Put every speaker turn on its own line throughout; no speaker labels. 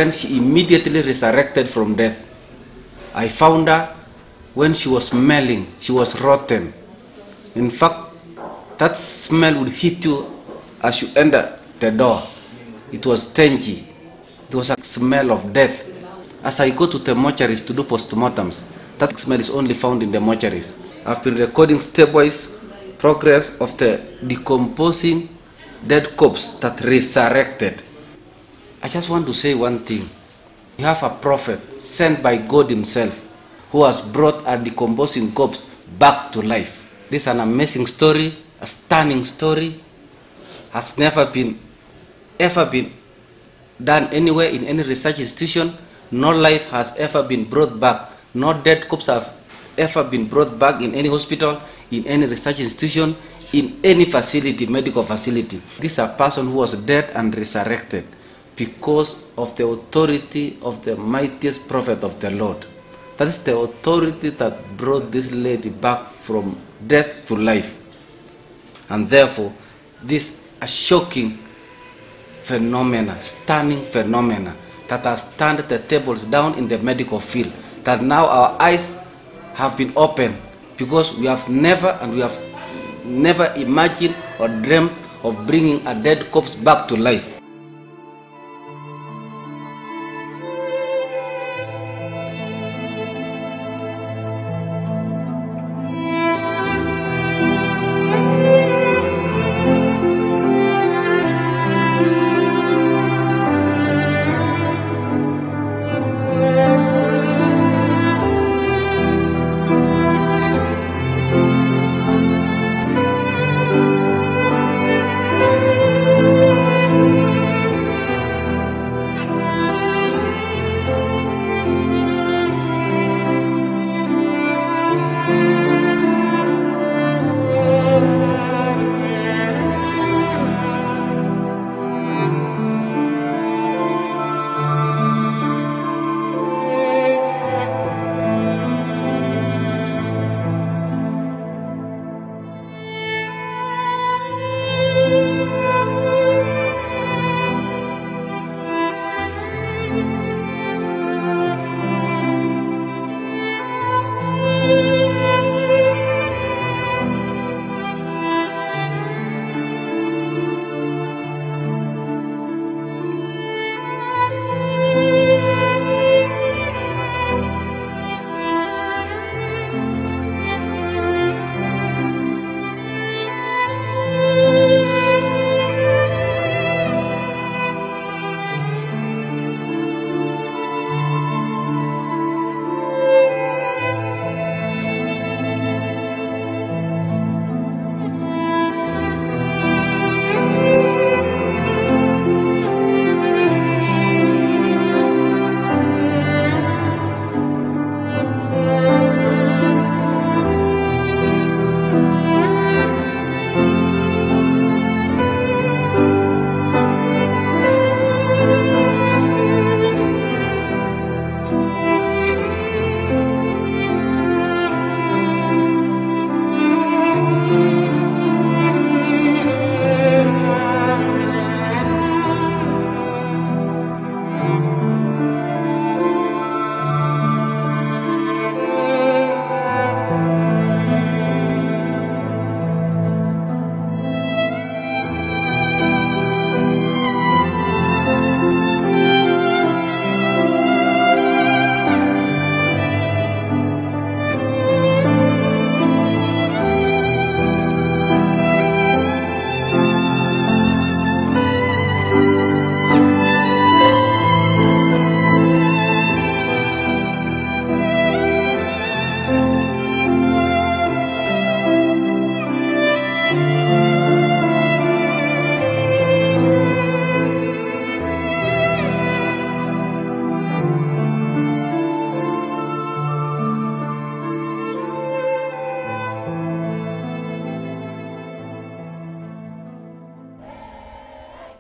when she immediately resurrected from death. I found her when she was smelling, she was rotten. In fact, that smell would hit you as you enter the door. It was stingy. It was a smell of death. As I go to the mortuaries to do postmortems, that smell is only found in the mortuaries. I've been recording stepwise progress of the decomposing dead corpse that resurrected. I just want to say one thing. You have a prophet sent by God himself who has brought a decomposing corpse back to life. This is an amazing story, a stunning story, has never been done anywhere in any research institution. No life has ever been brought back. No dead corpse have ever been brought back in any hospital, in any research institution, in any facility, medical facility. This is a person who was dead and resurrected because of the authority of the mightiest prophet of the Lord. That is the authority that brought this lady back from death to life. And therefore, this is a shocking phenomena, stunning phenomena that has turned the tables down in the medical field, that now our eyes have been opened because we have never imagined or dreamt of bringing a dead corpse back to life.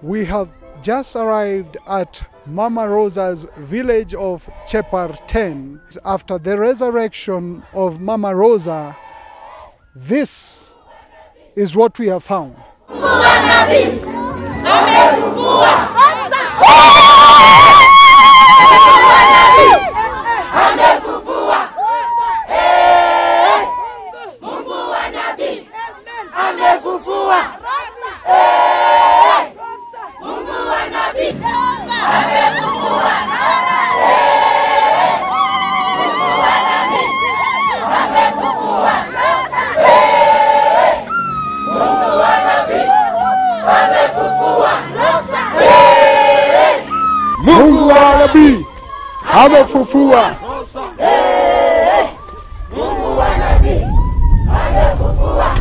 We have just arrived at Mama Rosa's village of Cheparten. After the resurrection of Mama Rosa, this is what we have found. nabii amefufua.
Mungu wa nabii amefufua.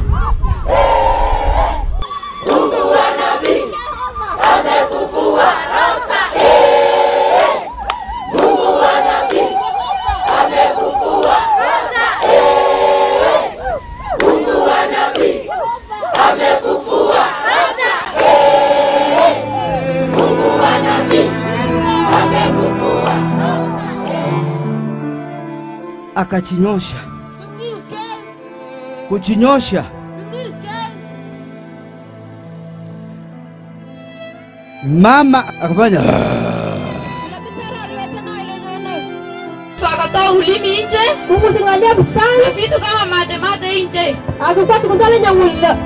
Mungu wa nabii amefufua Rosa. Mungu wa nabii amefufua Rosa. Mungu wa nabii amefufua Rosa. Mungu wa nabii amefufua Rosa.
Akachinyosha, kuchinyosha, mama akafanya
akatoa ulimi nje,
kukusingalia busana
na vitu kama mate nje,
akakwata kundale nyawula.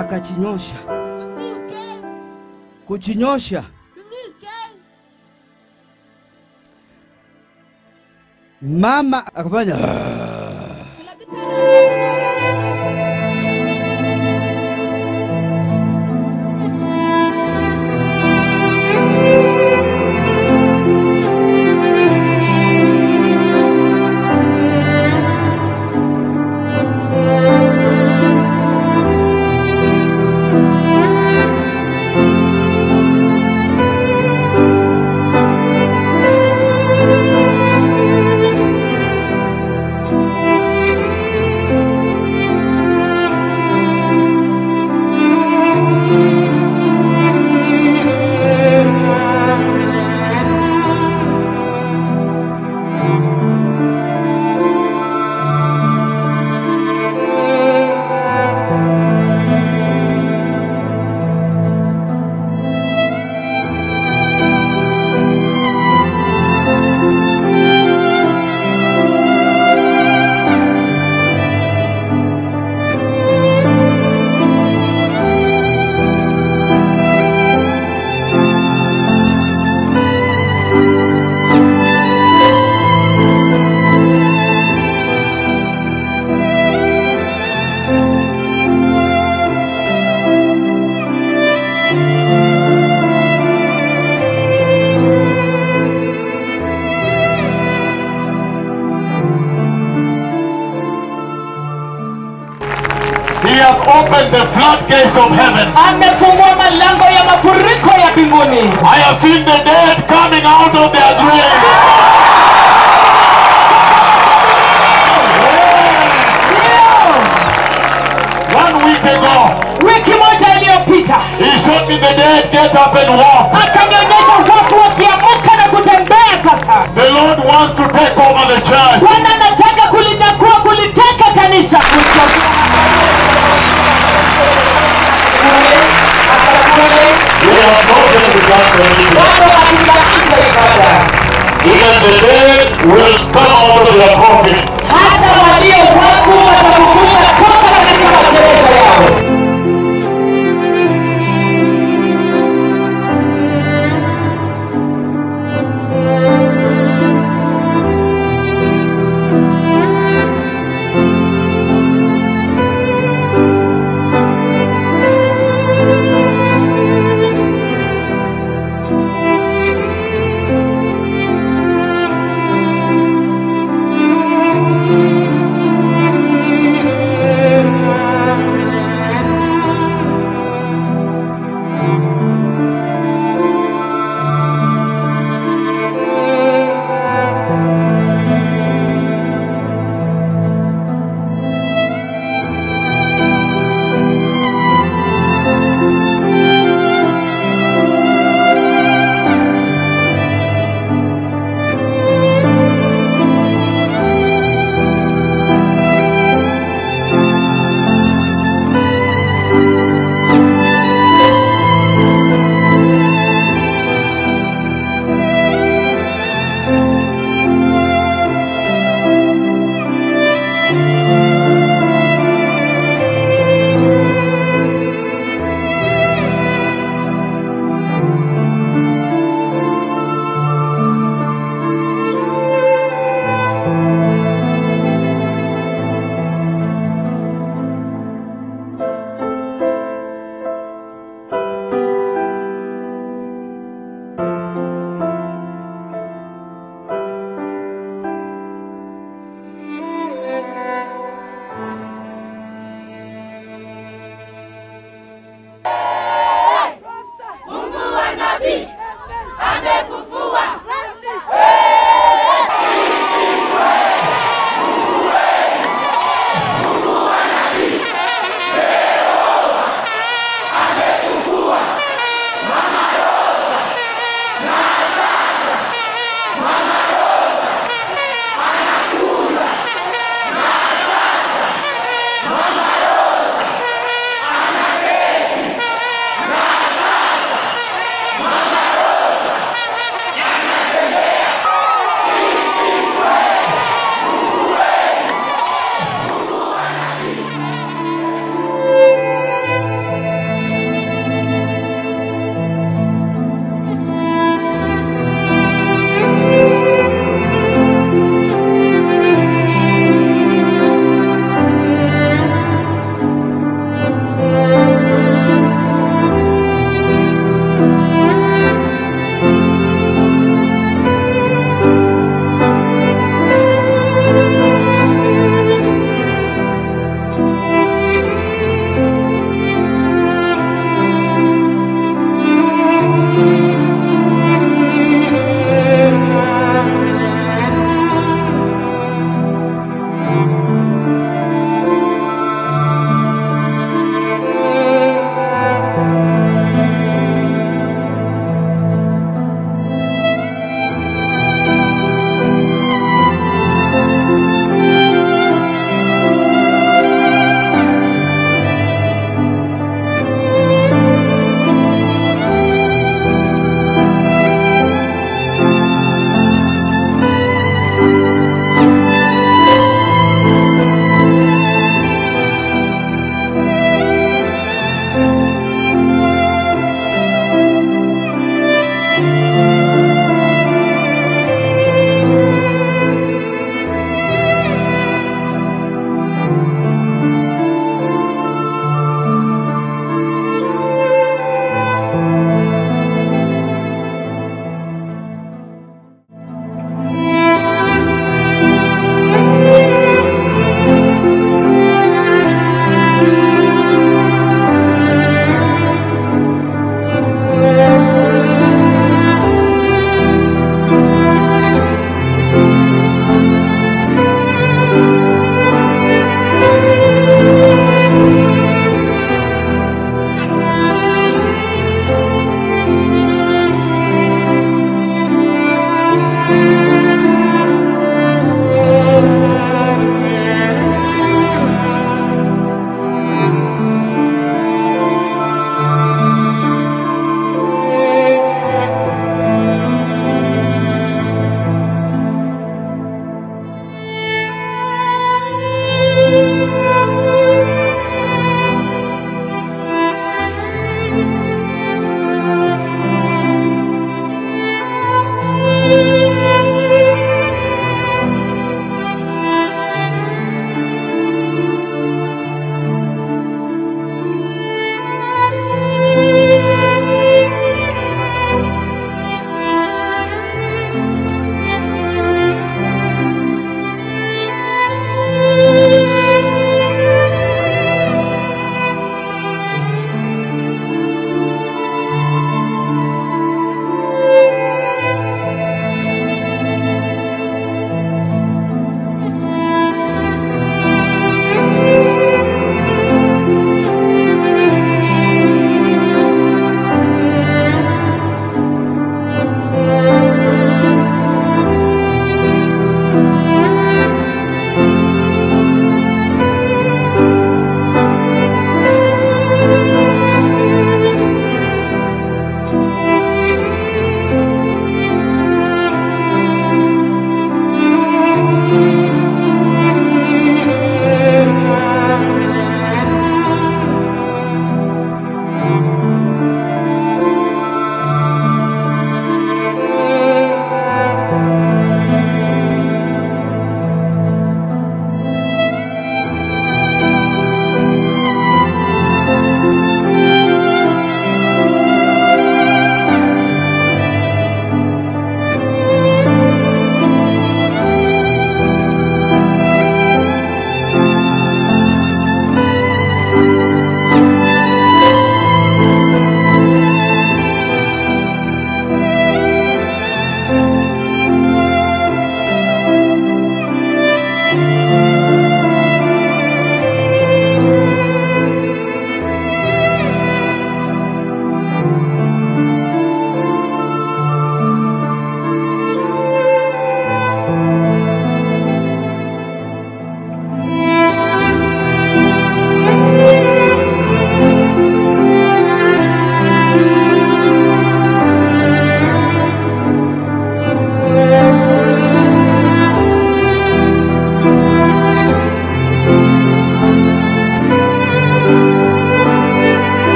akachinyosha, kuchinyosha, mama akafanya
He has opened the floodgates of heaven.
Amefungua malango ya mafuriko ya mbinguni.
I have seen the dead coming out of their graves. 1 week ago,
Wiki moja iliyopita,
he showed me the dead get up and walk.
akanionyesha watu wakiamuka na kutembea sasa.
The Lord wants to take over the church.
Bwana anataka kulinyakua, kuliteka kanisa.
We have not yet begun the meeting.
Bado hatujamaliza ibada.
Even the dead will come out of their coffins.
Hata walio wafu watafufuka toka katika magereza yao.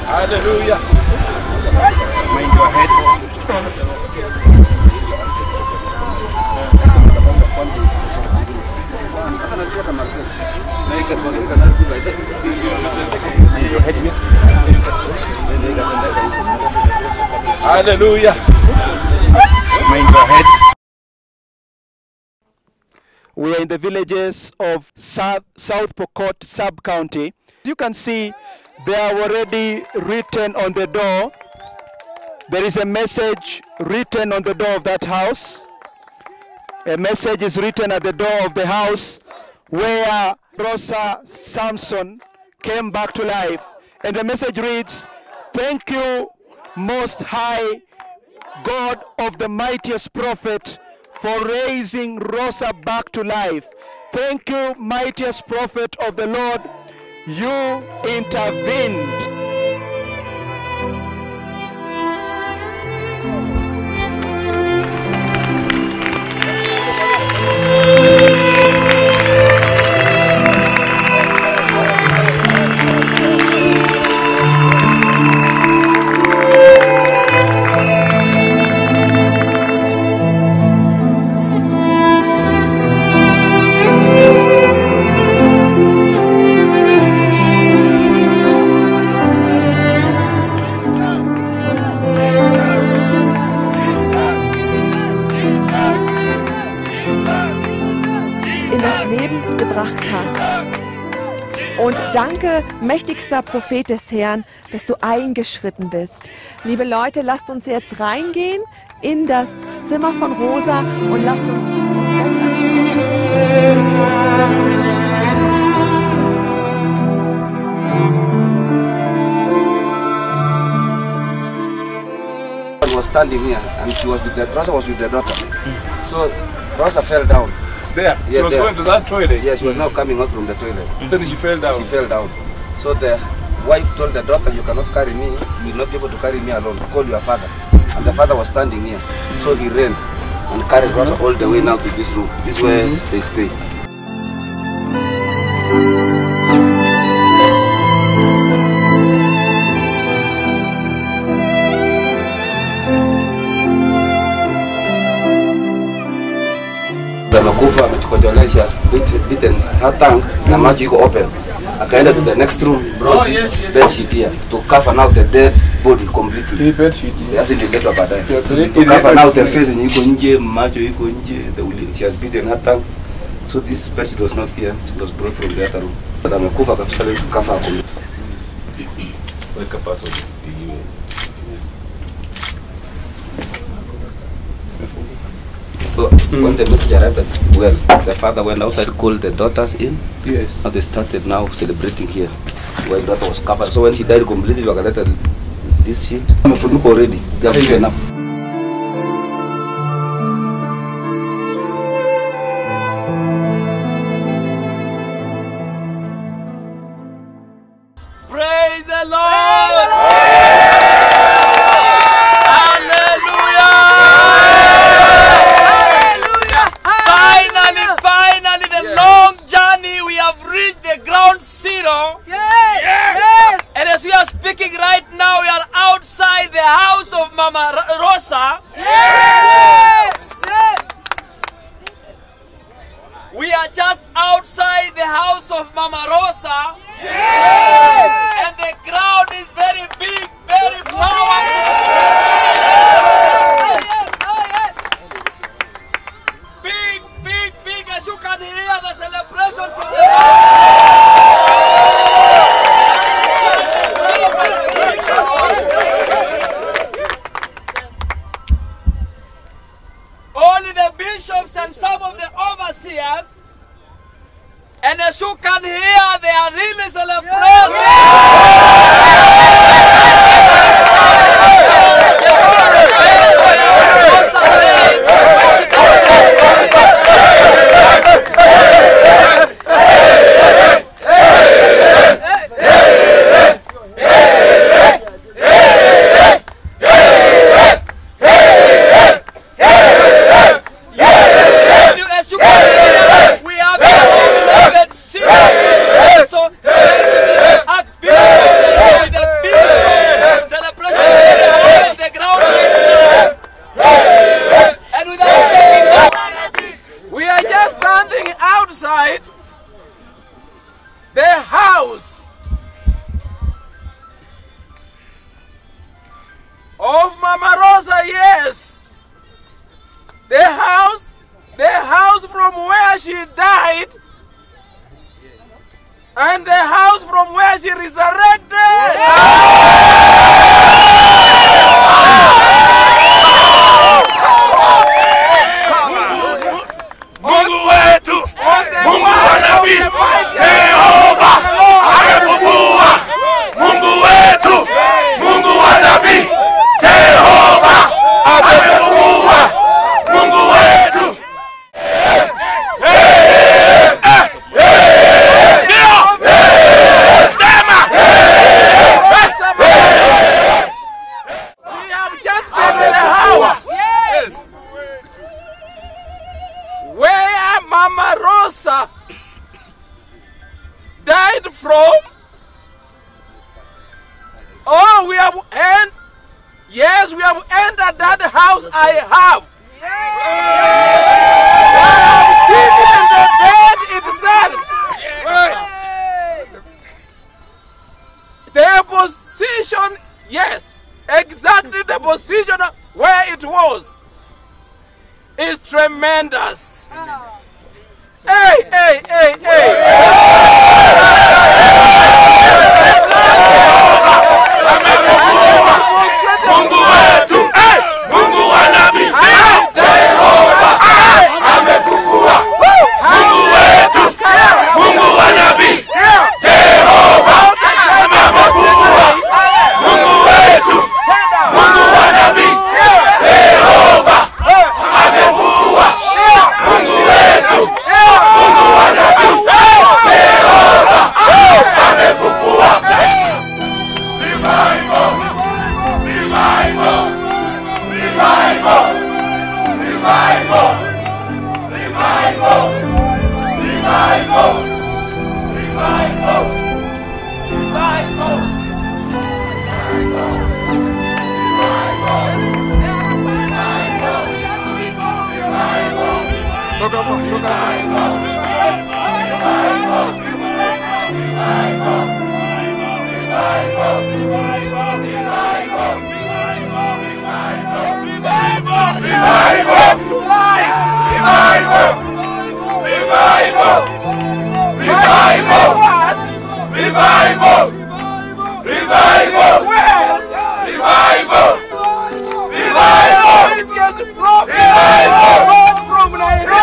Hallelujah.
Mind your head.
Hallelujah.
Mind your head.
We are in the villages of South Pokot sub-county. You can see they are already written on the door. There is a message written on the door of that house. A message is written at the door of the house where Rosa Samson came back to life. And the message reads, "Thank you, Most High God of the mightiest prophet, for raising Rosa back to life. Thank you, mightiest prophet of the Lord. You intervened."
in das Leben gebracht hast. Und danke, mächtigster Prophet des Herrn, dass du eingeschritten bist. Liebe Leute, lasst uns jetzt reingehen in das Zimmer von Rosa und lasst uns das Bett anschauen.
Was standing here and she was with the Rosa was with the daughter. So Rosa fell down.
There?
Yeah,
She was
there.
going to that toilet?
Yes, she was now coming out from the toilet.
Then she fell down?
She fell down. So the wife told the daughter, "You cannot carry me, you will not be able to carry me alone. Call your father." And the father was standing here. So he ran and carried Rosa all the way now to this room. This is where they stay. Amekufa, amechukotolea, she has beaten her tongue na maji iko open. Akaenda to the next room, brought this bed sheet here to cover now the dead body completely.
Bed sheet.
Yes, ililetwa baadaye. To cover now the face yenye iko nje, macho iko nje, the wili. She has beaten her tongue. So this bed sheet was not here. She was brought from the other room. But amekufa kabisa, let's cover her completely.
Weka password.
So when the message arrived, well, the father went outside, called the daughters in.
Yes.
And they started now celebrating here. When daughter was covered. So when she died completely, we got this sheet. I'm already. They have given up.
Praise the Lord! Finally, the long journey, we have reached the ground zero. Yes! And as we are speaking right now, we are outside the house of Mama Rosa. Yes! We are just outside the house of Mama Rosa. Yes! And the crowd is very big, very powerful. Big, as you can hear the celebration from the only the bishops and some of the overseers, and as you can hear, they are really celebrating. we have entered that house, I have. I have seen in the bed itself. The position, yes, exactly the position where it was is tremendous. Hey, hey, hey, hey. Mungu wetu, Mungu wa nabii, Jehova amefufua. Mungu wetu, Mungu wa nabii, Jehova amefufua. Mungu wetu, Mungu wa nabii, Jehova amefufua. Mungu wetu, Mungu wa nabii, Jehova amefufua. Revival, revival, revival, revival, revival, revival, revival,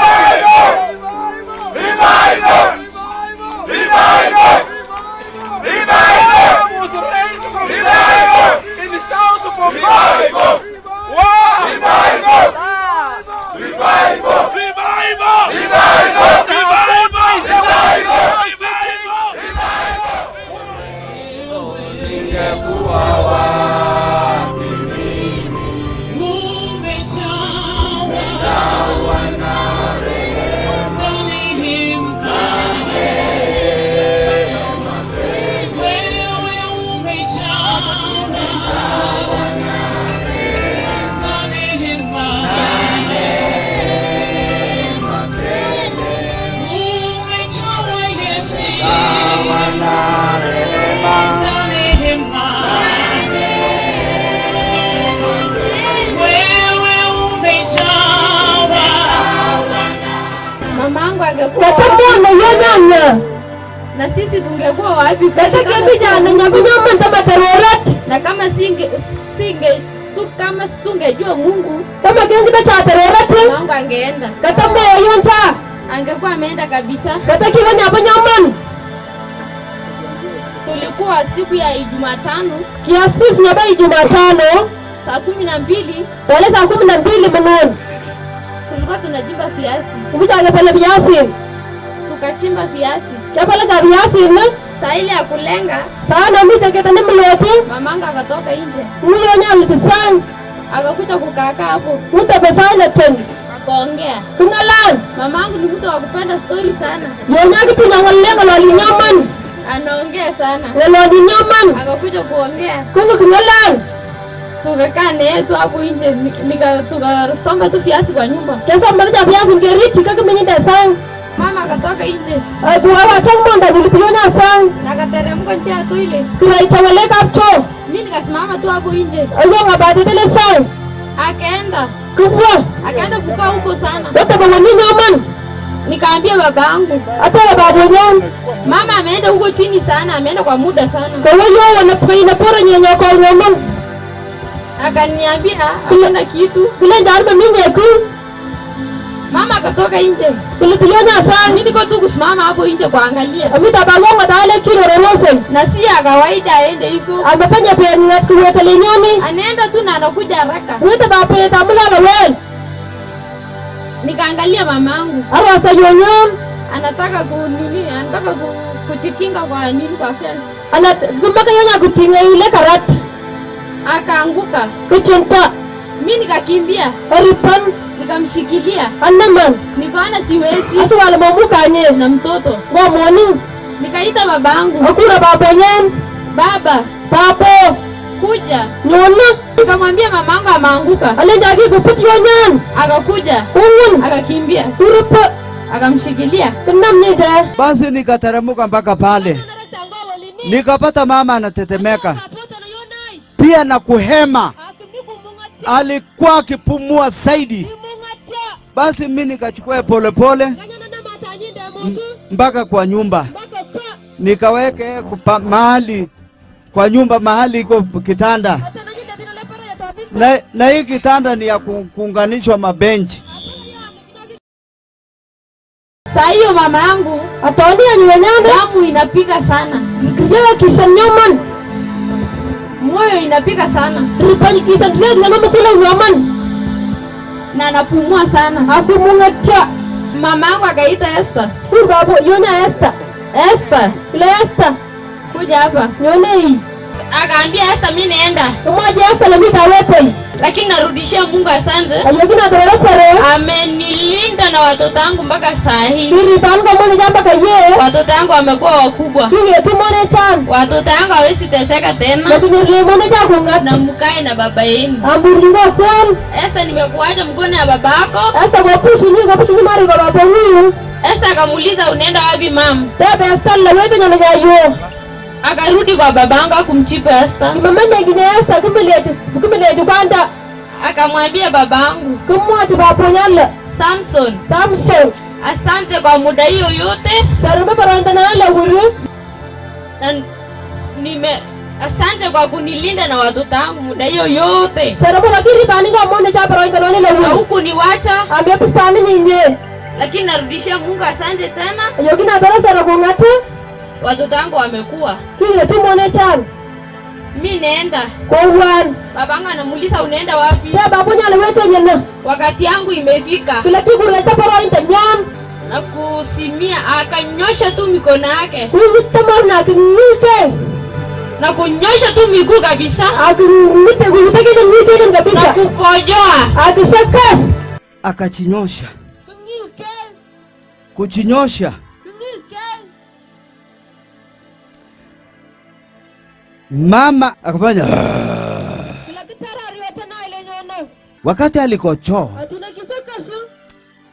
revival,
na sisi tungekuwa wapi? Na kama kama tungejua Mungu, kama kingine cha terorati, Mungu angeenda. Katambe yoncha, angekuwa ameenda kabisa. Katakiwa nyabanyaman. Tulikuwa siku ya Jumatano, kiasi nyaba Jumatano, saa 12, pale saa 12 mwanzo. Tulikuwa tunajimba viazi. Kumbe pale viazi. Tukachimba viazi. Ya pale cha viazi ne? Saa ile ya kulenga. Sana mimi teketane mloti. Mamanga akatoka nje. Huyo nyali tisang. Akakuja kukaa hapo. Utapesana tena. Akaongea. Tungalan. Mamangu ni mtu wa kupenda story sana. Yonyaki tunangalenga loli nyaman. Anaongea sana. Loli nyaman. Akakuja kuongea. Kungu tungalan. Tukakaa naye tu hapo nje, tukasomba tu viazi kwa nyumba. Kesa mbona viazi ngeriti kaka mnyenda sana. Mama akatoka nje. Tuawa changmonda nilipionya sana. Nakateremka njia tu ile. Tunaitawaleka hapo. Mimi nikasimama tu hapo nje. Ayo ngabadetele sana. Akaenda. Kubwa. Akaenda kukaa huko sana. Wote kwa nini aman? Nikaambia babangu. Hata baba yangu. Mama ameenda huko chini sana, ameenda kwa muda sana. Kwa hiyo wanapoina pora nyanya kwa ngoma. Akaniambia hakuna kitu. Kule ndarba mimi yeku. Mama akatoka nje. Tulionya sana. Mimi niko tu kusimama hapo nje kuangalia. Mimi tabalonga dale kilo rorose. Na si ya kawaida aende hivyo. Amefanya pia kuweta lenyoni. Anaenda tu na anakuja haraka. Wewe baba tamula wewe. Nikaangalia mamangu. Arasa yonyo anataka kunini? Anataka kujikinga kwa nini kwa fence. Kumaka yonya kutinga ile karati. Akaanguka. Kuchempa. Mimi nikakimbia. Aripan nikamshikilia. Anaman. Nikaona siwezi. Sasa wale mamuka nye na mtoto. Wa morning. Nikaita babangu. Hakuna baba nyen. Baba. Papo.
Kuja.
Nyona.
Nikamwambia mamangu ameanguka.
Alenda kuputi nyan.
Akakuja. Akakimbia.
Urupa.
Akamshikilia.
Namnide.
Basi nikateremka mpaka pale. Nikapata mama anatetemeka. Pia na kuhema. Alikuwa akipumua zaidi. Basi mimi nikachukua pole mpaka kwa nyumba. Nikaweke mahali kwa nyumba, mahali iko kitanda. Na hii kitanda ni ya kuunganishwa mabenchi.
Saa hiyo mama yangu
ataonia ni wenyande.
Damu inapiga sana.
Yeye kisa nyoman.
Moyo inapiga sana.
Ripani kisa dread na mama kula nyoman.
Na anapumua sana.
Akumungacha.
Mama yangu akaita Esther.
Kurbabu yonya Esther.
Esther.
Ile Esther.
Kuja hapa.
Nyone hii.
Akaambia Esther mimi naenda.
Umoja Esther na mimi kawete.
Lakini narudishia Mungu asante.
Ayogina dorosare.
Amenilinda na watoto wangu mpaka saa hii.
Hili pango mone jamba kaye.
Watoto wangu wamekuwa wakubwa.
Kile tu mone chan.
Watoto wangu hawezi teseka tena.
Na kinyerle mone cha kunga.
Na mkae na baba yenu.
Amburinga kwani.
Esther nimekuacha mkono ya babako.
Esther kwa pushi mari kwa baba huyu.
Esther akamuuliza unaenda wapi mama?
Tebe Esther la wewe nyana gayo.
Akarudi kwa babangu kumchipa Esther.
Kimamanya ginya Esther kumeleje kwanda.
Akamwambia babangu,
kumwacha babonyala Samson.
Asante kwa muda hiyo yote.
Sarumba baranda na ala wuru.
Asante kwa kunilinda na watoto wangu muda hiyo yote.
Sarumba lakini bani kwa mwone cha baranda na ala wuru.
Huku niwacha.
Ambia pistani nyinje.
Lakini narudishia Mungu asante tena.
Yogina dora sara kungate.
Watoto wangu wamekuwa.
Kile tu mwone chan.
Mimi naenda.
Kwa wan.
Babangu anamuuliza unaenda wapi?
Ya babonya lewete nyana.
Wakati yangu imefika.
Kila kitu kuleta baranda nyan.
Na kusimia akanyosha tu mikono yake.
Kutamar na kinyike.
Na kunyosha tu miguu kabisa.
Akimite kutake nyike kabisa.
Na kukojoa.
Akisakas.
Akachinyosha. Kuchinyosha. Mama akafanya wakati alikochoa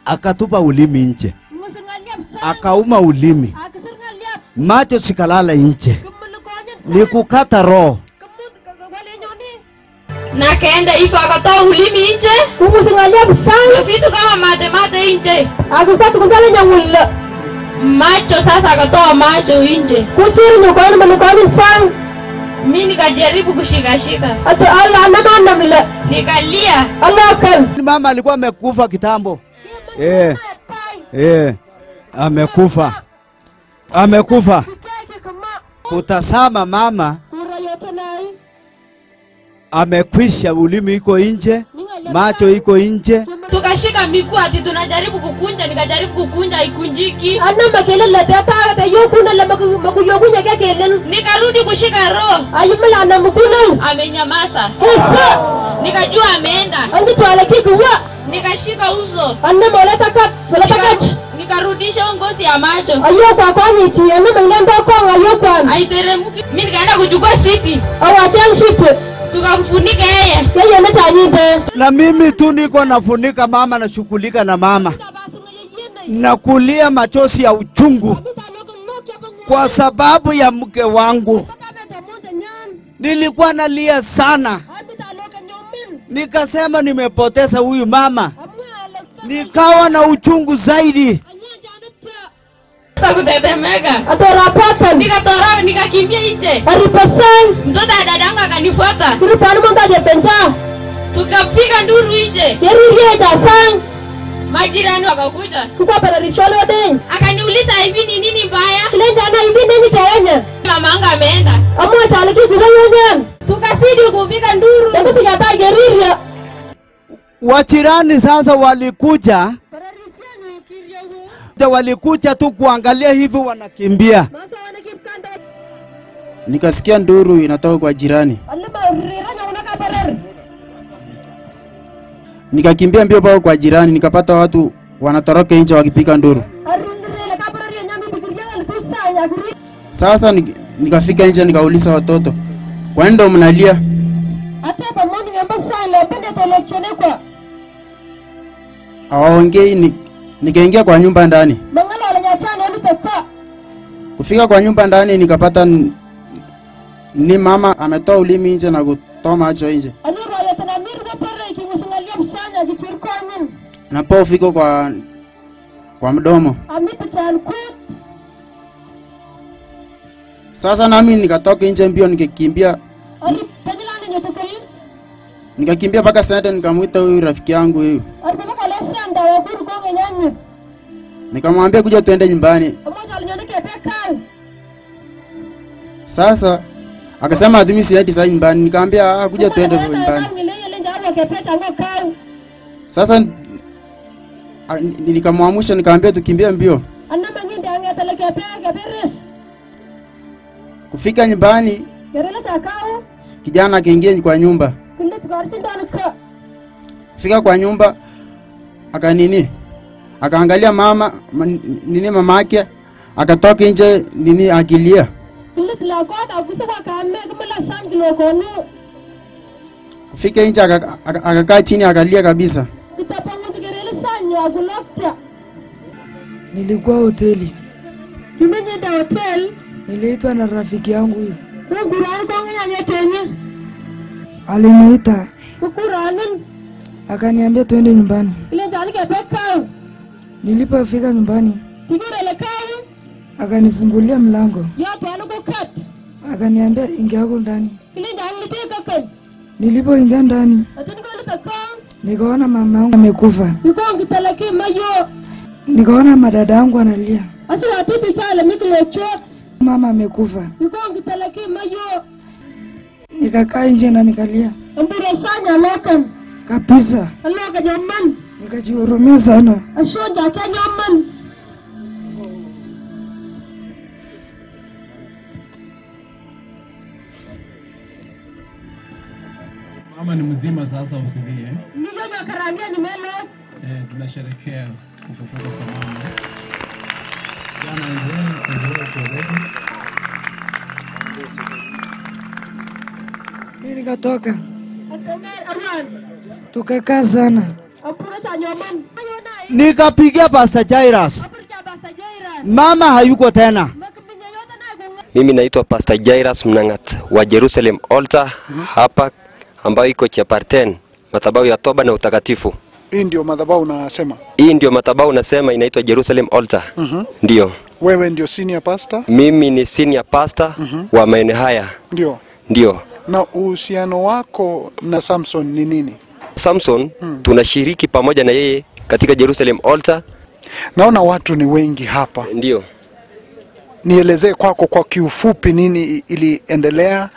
akatupa ulimi nje, akauma ulimi, macho sikalala nje, ni kukata roho.
Na kaenda hivyo akatoa ulimi nje,
kumusingalia busanga,
vitu kama mate nje,
akukata kundala nyangula
macho. Sasa akatoa macho nje,
kuchiri nyukoni malikoni sang.
Mimi nikajaribu kushika.
Atu Allah na mle.
Nikalia.
Allah kan.
Mama alikuwa amekufa kitambo. Amekufa. Kutasama mama amekwisha, ulimi iko nje, macho iko nje.
Tukashika miguu ati tunajaribu kukunja, nikajaribu kukunja haikunjiki.
Ana makelele tata yokuna la makuyokunya kekele.
Nikarudi kushika roho.
Ayimala ana mukulu.
Amenyamaza.
Hesa.
Nikajua ameenda.
Andi twala kikuwa.
Nikashika uso.
Ana moleta kach.
Nikarudisha ngozi ya macho.
Ayo kwa kwani ti ana mailemba kwa ayo kwa.
Aiteremuki. Mimi nikaenda kuchukua siti.
Awachang ship.
Tukamfunika yeye.
Yeye anachanyinde.
Na mimi tu niko nafunika mama, na shughulika na mama. Nakulia machozi ya uchungu kwa sababu ya mke wangu. Nilikuwa nalia sana. Nikasema nimepoteza huyu mama. Nikawa na uchungu zaidi.
Kutetemeka.
Atorapata.
Nikakimbia nje.
Aripasai.
Mtoto wa dadangu akanifuata.
Kuripani montaje benja.
Tukapiga nduru nje.
Yeriye jasang.
Majirani wakakuja.
Tukapata rishole wadeng.
Akaniuliza hivi ni nini mbaya?
Ile jana hivi nini tayanya?
Mamangu ameenda.
Amwa chaliki kudayonya.
Tukasidi kupiga nduru.
Yako sijata geriria.
Wachirani sasa walikuja. Walikuja tu kuangalia hivi, wanakimbia.
Nikasikia nduru inatoka kwa jirani. Nikakimbia mbio pao kwa jirani, nikapata watu wanatoroka nje wakipiga nduru. Sasa nikafika nje nikauliza watoto, "Kwa nini ndo mnalia?" Hawaongei, nikaingia kwa nyumba ndani. Kufika kwa nyumba ndani nikapata ni mama ametoa ulimi nje na kutoa macho nje. Na pao fiko kwa mdomo. Sasa nami nikatoka nje mbio nikakimbia. Nikakimbia mpaka sasa nikamuita huyu rafiki yangu huyu. Nikamwambia kuja tuende nyumbani. Sasa akasema adhimi sieti sasa nyumbani. Nikamwambia kuja tuende nyumbani. Sasa nikamwamsha nikamwambia tukimbie mbio. Kufika nyumbani kijana akaingia kwa nyumba. Fika kwa nyumba akaangalia mama mamake akatoka nje akilia. Kufika nje akakaa chini akalia kabisa.
Nilikuwa hoteli. Niliitwa na rafiki yangu huyu. Aliniita. Akaniambia tuende nyumbani. Nilipofika nyumbani akanifungulia mlango. Akaniambia ingia huko ndani. Nilipoingia ndani nikaona mama yangu amekufa. Nikaona madada yangu analia. Mama amekufa. Nikakaa nje na nikalia kabisa. Nikajihurumia sana.
Mama ni mzima sasa, usilie. Tunasherehekea kufufuka kwa mama. Jana endelea kueleza.
Mimi nikatoka. Tukakaa sana.
Nikapigia Pastor Jairus. Mama hayuko tena.
Mimi naitwa Pastor Jairus Mnangat wa Jerusalem Altar hapa ambayo iko Chaparten, madhabahu ya toba na utakatifu.
Hii ndio madhabahu unasema?
Hii ndio madhabahu unasema inaitwa Jerusalem Altar. Ndio.
Wewe ndio senior pastor?
Mimi ni senior pastor wa maeneo haya.
Ndio.
Ndio.
Na uhusiano wako na Samson ni nini?
Samson tunashiriki pamoja na yeye katika Jerusalem Altar.
Naona watu ni wengi hapa.
Ndio.
Nielezee kwako kwa kiufupi nini iliendelea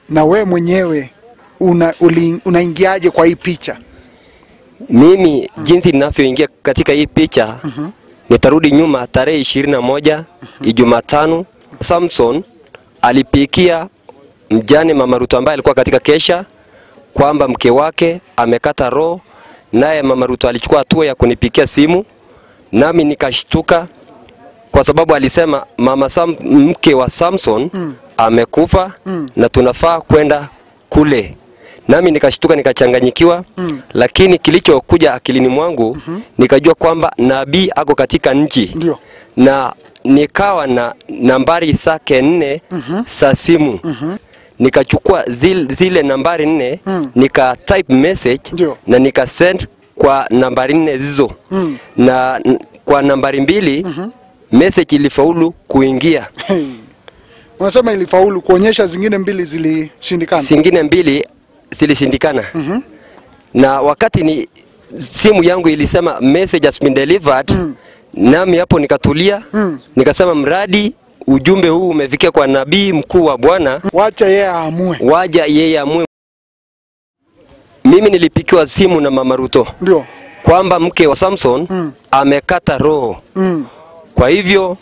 na we mwenyewe unaingiaje kwa hii picha?
Mimi jinsi ninavyoingia katika hii picha nitarudi nyuma tarehe 21 Ijumatano. Samson alipikia mjane Mama Ruto ambaye alikuwa katika kesha kwamba mke wake amekata roho, naye Mama Ruto alichukua hatua ya kunipikia simu, nami nikashtuka kwa sababu alisema mke wa Samson amekufa na tunafaa kwenda kule. Nami nikashtuka nikachanganyikiwa, lakini kilichokuja akilini mwangu nikajua kwamba nabii ako katika nchi. Na nikawa na nambari zake 4 za simu. Nikachukua zile nambari 4 nika type message na nika send kwa nambari 4 hizo. Na kwa nambari 2 message ilifaulu kuingia.
Unasema ilifaulu kuonyesha zingine 2 zilishindikana?
Zingine 2 zilishindikana. Na wakati ni simu yangu ilisema message has been delivered, nami hapo nikatulia, nikasema mradi ujumbe huu umefikia kwa nabii mkuu wa Bwana,
wacha yeye aamue.
Waja yeye aamue. Mimi nilipikiwa simu na Mama Ruto.
Ndio.
Kwamba mke wa Samson amekata roho. Kwa hivyo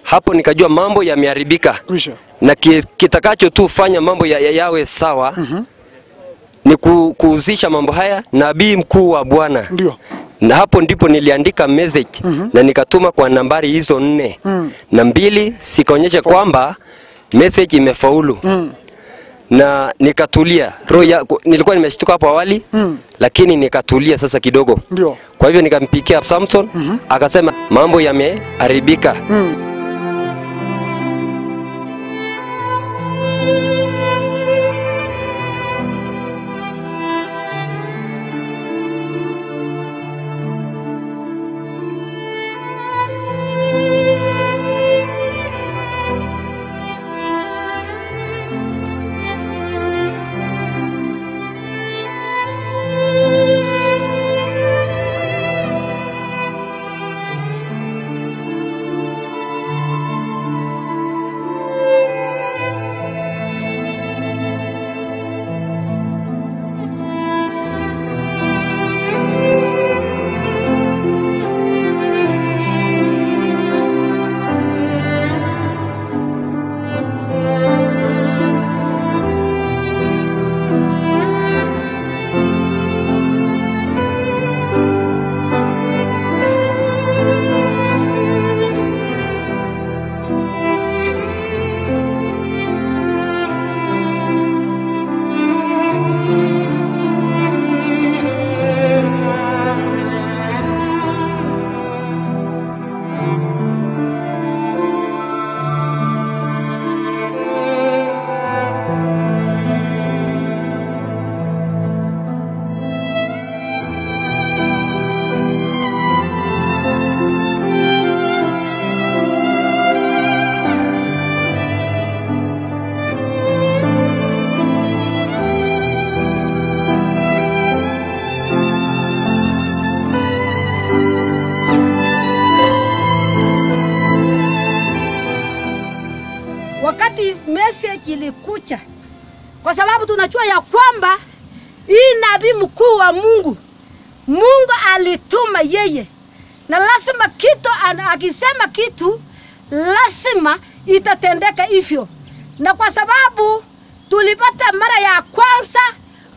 hapo nikajua mambo yameharibika. Na kitakacho tu fanya mambo yawe sawa ni kuhusisha mambo haya nabii mkuu wa Bwana.
Ndio.
Na hapo ndipo niliandika message na nikatuma kwa nambari hizo 4 na 2 sikaonyesha kwamba message imefaulu. na nikatulia. Nilikuwa nimeshtuka hapo awali, lakini nikatulia sasa kidogo.
Ndio.
Kwa hivyo nikampikia Samson, akasema mambo yameharibika.
Wakati message ilikuja, kwa sababu tunajua ya kwamba hii nabii mkuu wa Mungu alituma yeye, na lazima kitu akisema kitu lazima itatendeka hivyo. Na kwa sababu tulipata mara ya kwanza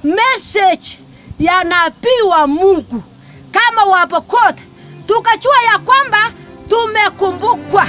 message ya nabii wa Mungu kama Wapokot, tukajua ya kwamba tumekumbukwa.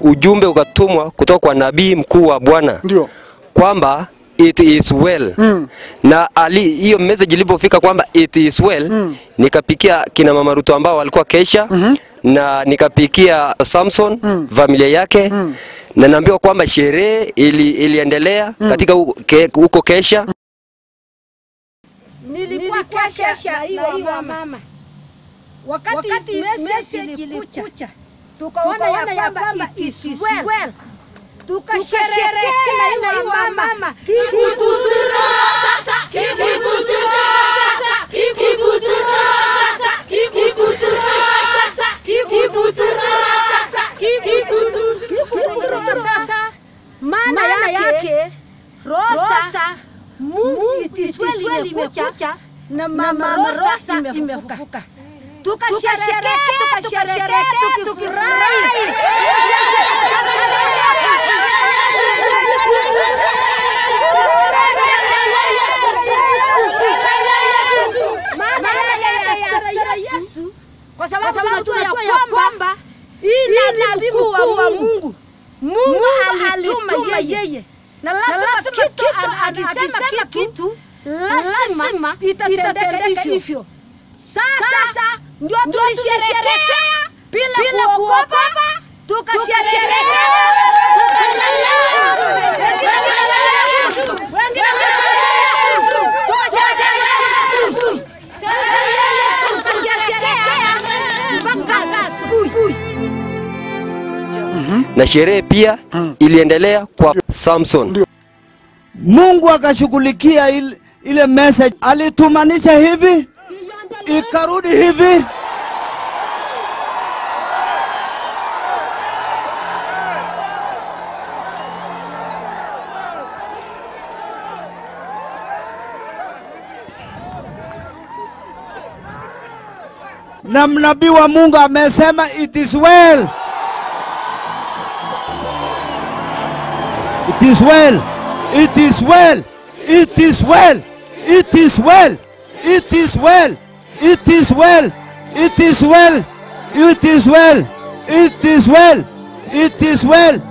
Ujumbe ukatumwa kutoka kwa nabii mkuu wa Bwana.
Ndio.
Kwamba it is well. Na hiyo message ilipofika kwamba it is well, nikapikia kina mama Ruto ambao walikuwa kesha, na nikapikia Samson familia yake, na naambiwa kwamba sherehe iliendelea katika huko kesha.
Nilikuwa kesha hiyo mama. Wakati message ilikuja, tukaona ya kwamba it is well. Tukasherehekea na hiyo mama.
Kikutura sasa, kikutura sasa, kikutura sasa, kikutura sasa, kikutura sasa, kikutura
sasa. Maana yake Rosa Mungu it is well imekuja na mama Rosa imefufuka. Tukasherehekea tukifurahi. Kwa sababu tunajua ya kwamba hii nabii mkuu wa Mungu alituma yeye, na lazima kitu akisema kitu lazima itatendeka hivyo. Sasa ndio tulisherehekea bila kuogopa, tukasherehekea.
Na sherehe pia iliendelea kwa Samson.
Mungu akashughulikia ile message, alitumanisha hivi, ikarudi hivi. Na mnabii wa Mungu amesema it is well. It is well. It is well. It is well. It is well. It is well. It is well. It is well. It is well. It is well. It is well.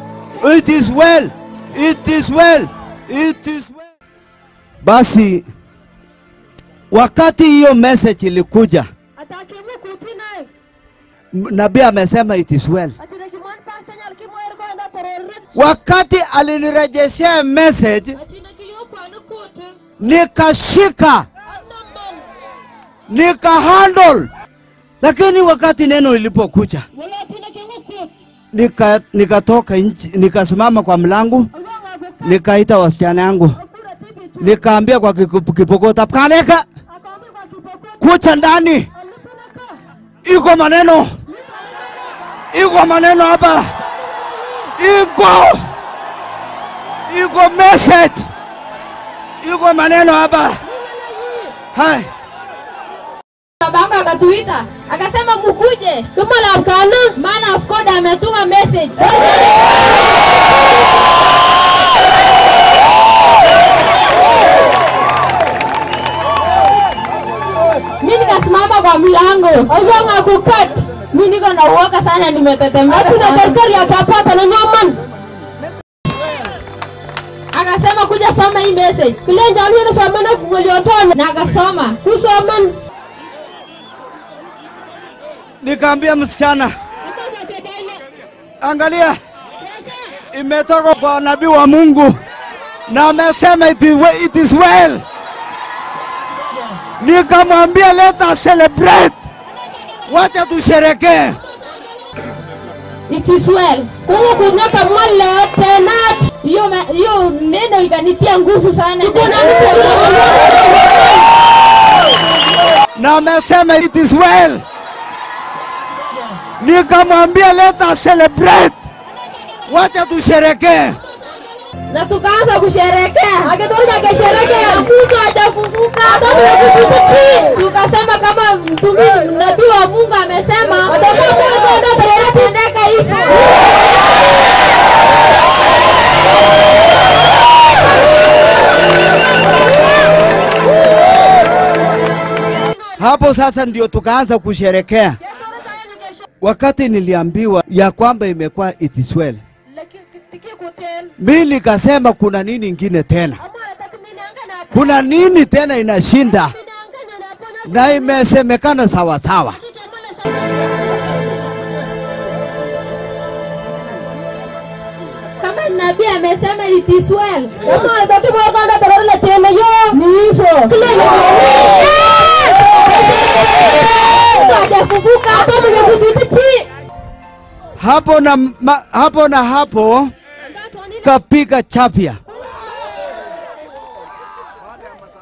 It is well. It is well. It is well. Basi wakati hiyo message ilikuja, nabii amesema it is well. Wakati alinirejeshea message, nikashika, nikahandle, lakini wakati neno lilipokuja, nikatoka nje, nikasimama kwa mlango, nikaita wasichana yangu, nikaambia kwa kipokota, "Kaneka, kucha ndani, iko maneno, iko maneno hapa, iko message, iko maneno hapa." Hai.
Babangu akatuita, akasema mkuje. Kama la kana, maana of God ametuma message. Mimi nikasimama kwa mlango. Au akukat. Mimi niko na uoga sana, nimetetemeka. Hakuna daktari atapata na nyoman. Akasema kuja soma hii message. Kile njalo inasoma na kungoliotona. Na akasoma. Kusoma.
Nikaambia msichana, angalia, imetoka kwa nabii wa Mungu na amesema it is well. Nikamwambia let us celebrate, wacha tusherehekee.
It is well. Kama kunyaka mwale tena, hiyo neno ikanitia nguvu sana.
Na amesema it is well. Nikamwambia let us celebrate, wacha tusherehekee.
Na tukaanza kusherehekea. Akatoka akasherehekea. Mtu hajafufuka. Tukasema kama mtumishi nabii wa Mungu amesema, atatendeka hivyo.
Hapo sasa ndio tukaanza kusherehekea. Wakati niliambiwa ya kwamba imekuwa it is well, mimi nikasema kuna nini ingine tena? Kuna nini tena inashinda? Na imesemekana sawa sawa.
Kama nabii amesema it is well. Kama anataka kuona barabara tena yo ni hivyo. Kile hajafufuka hapo mngekututi.
Hapo na hapo kapiga chapia.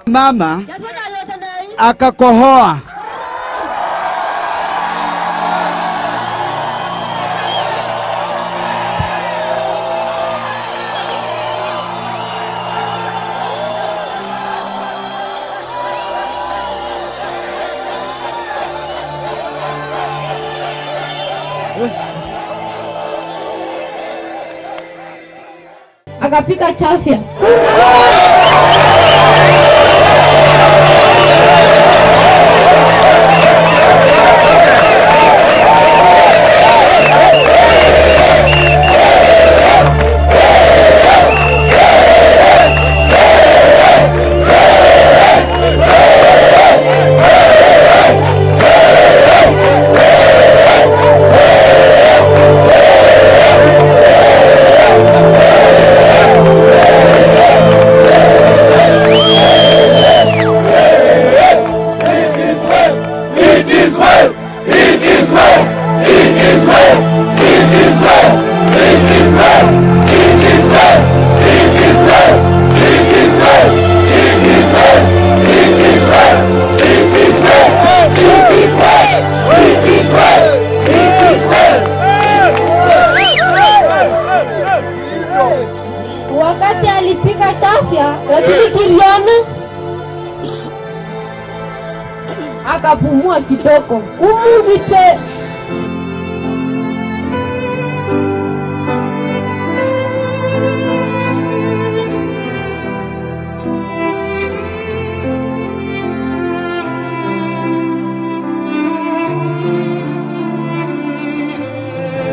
Mama akakohoa.
Akapika chafya. Wakati alipika chafya, lakini kiliona
akapumua kidogo. Umuvite.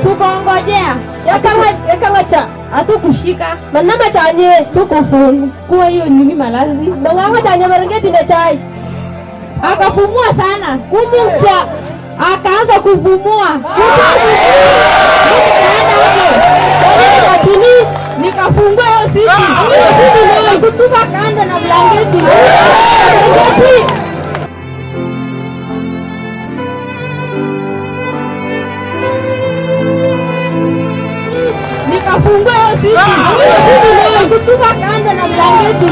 Tukongojea yakangacha atukushika manama chanye tukufunu kuwa hiyo nini malazi manganga chanye marangeti na chai akapumua sana kumupya akaanza kupumua lakini nikafungua hiyo siti kutupa kando na blanketi nikafungua hiyo siti kutupa kando na blanketi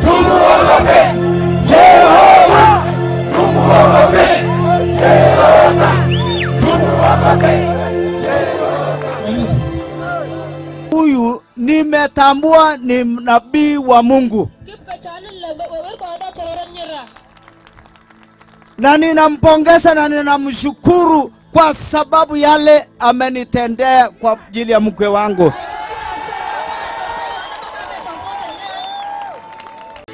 natambua ni nabii wa Mungu. Na ninampongeza na ninamshukuru kwa sababu yale amenitendea kwa ajili ya mke wangu.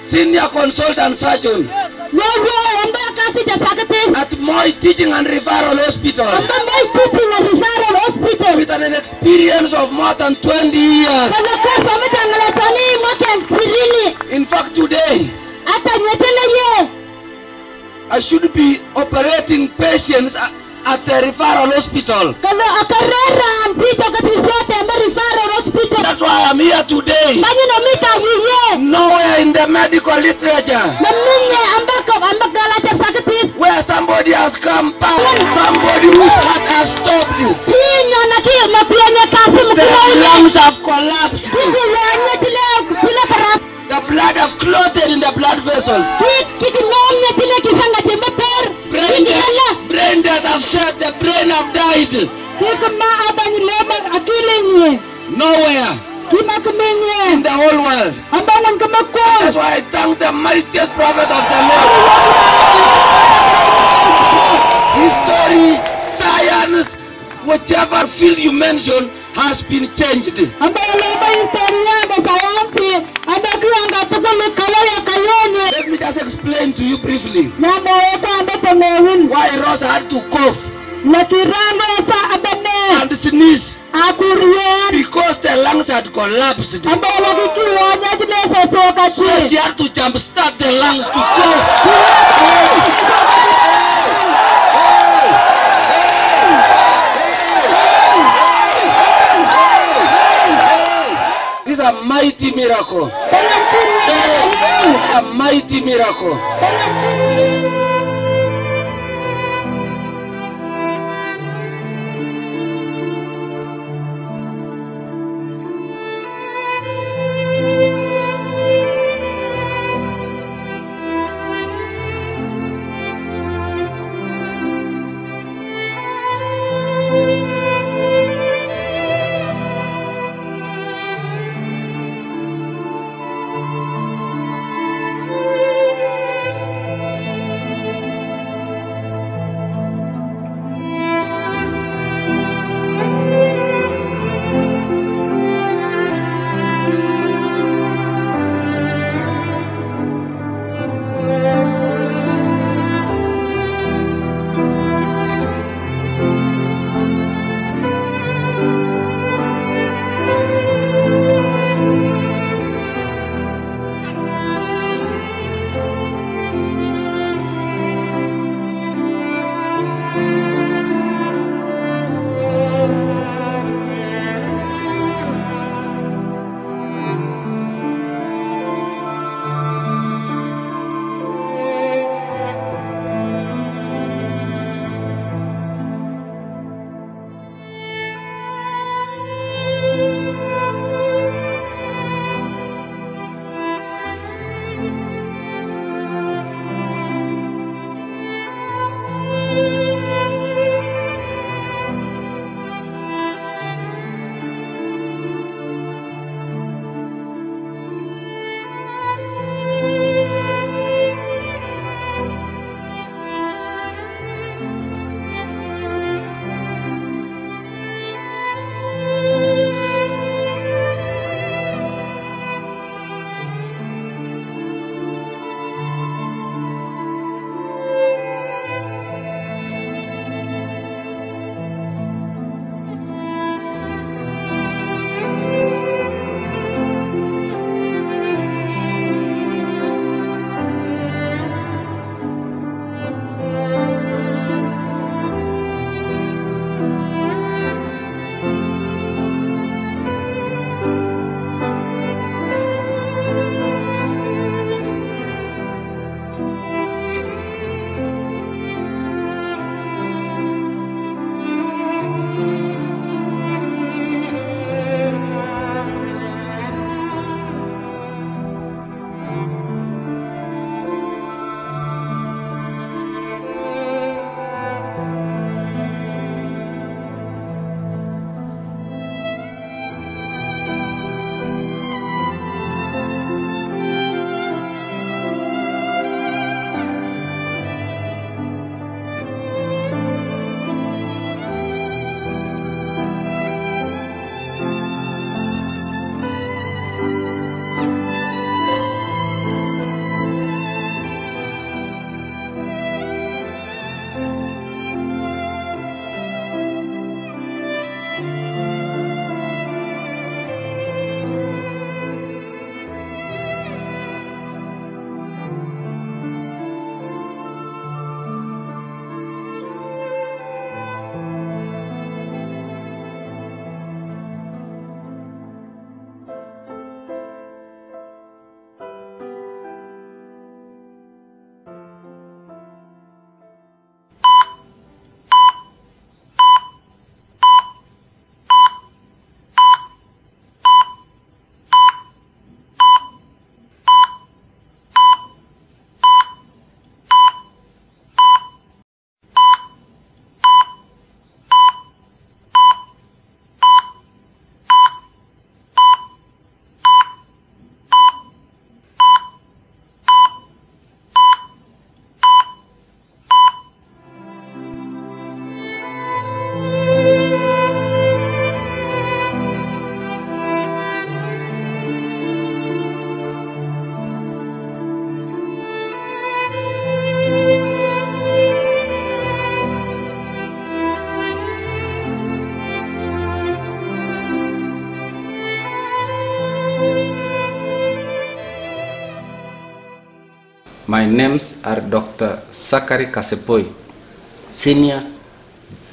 Senior consultant surgeon at Moi Teaching and Referral Hospital with an experience of more than 20 years. In fact, today I should be operating patients at the referral hospital. That's why I'm here today. Nowhere in the medical literature where somebody has come back, somebody whose heart has stopped. The lungs have collapsed. The blood has clotted in the blood vessels. Brain death have said, the brain have died. Nowhere in the whole world. That's why I thank the mightiest prophet of the Lord. History, science, whichever field you mention has been changed. Let me just explain to you briefly why Rosa had to cough and sneeze. Because the lungs had collapsed. So she had to jump start the lungs to cough. This is a mighty miracle. A mighty miracle.
My names are Dr. Sakari Kasepoi, Senior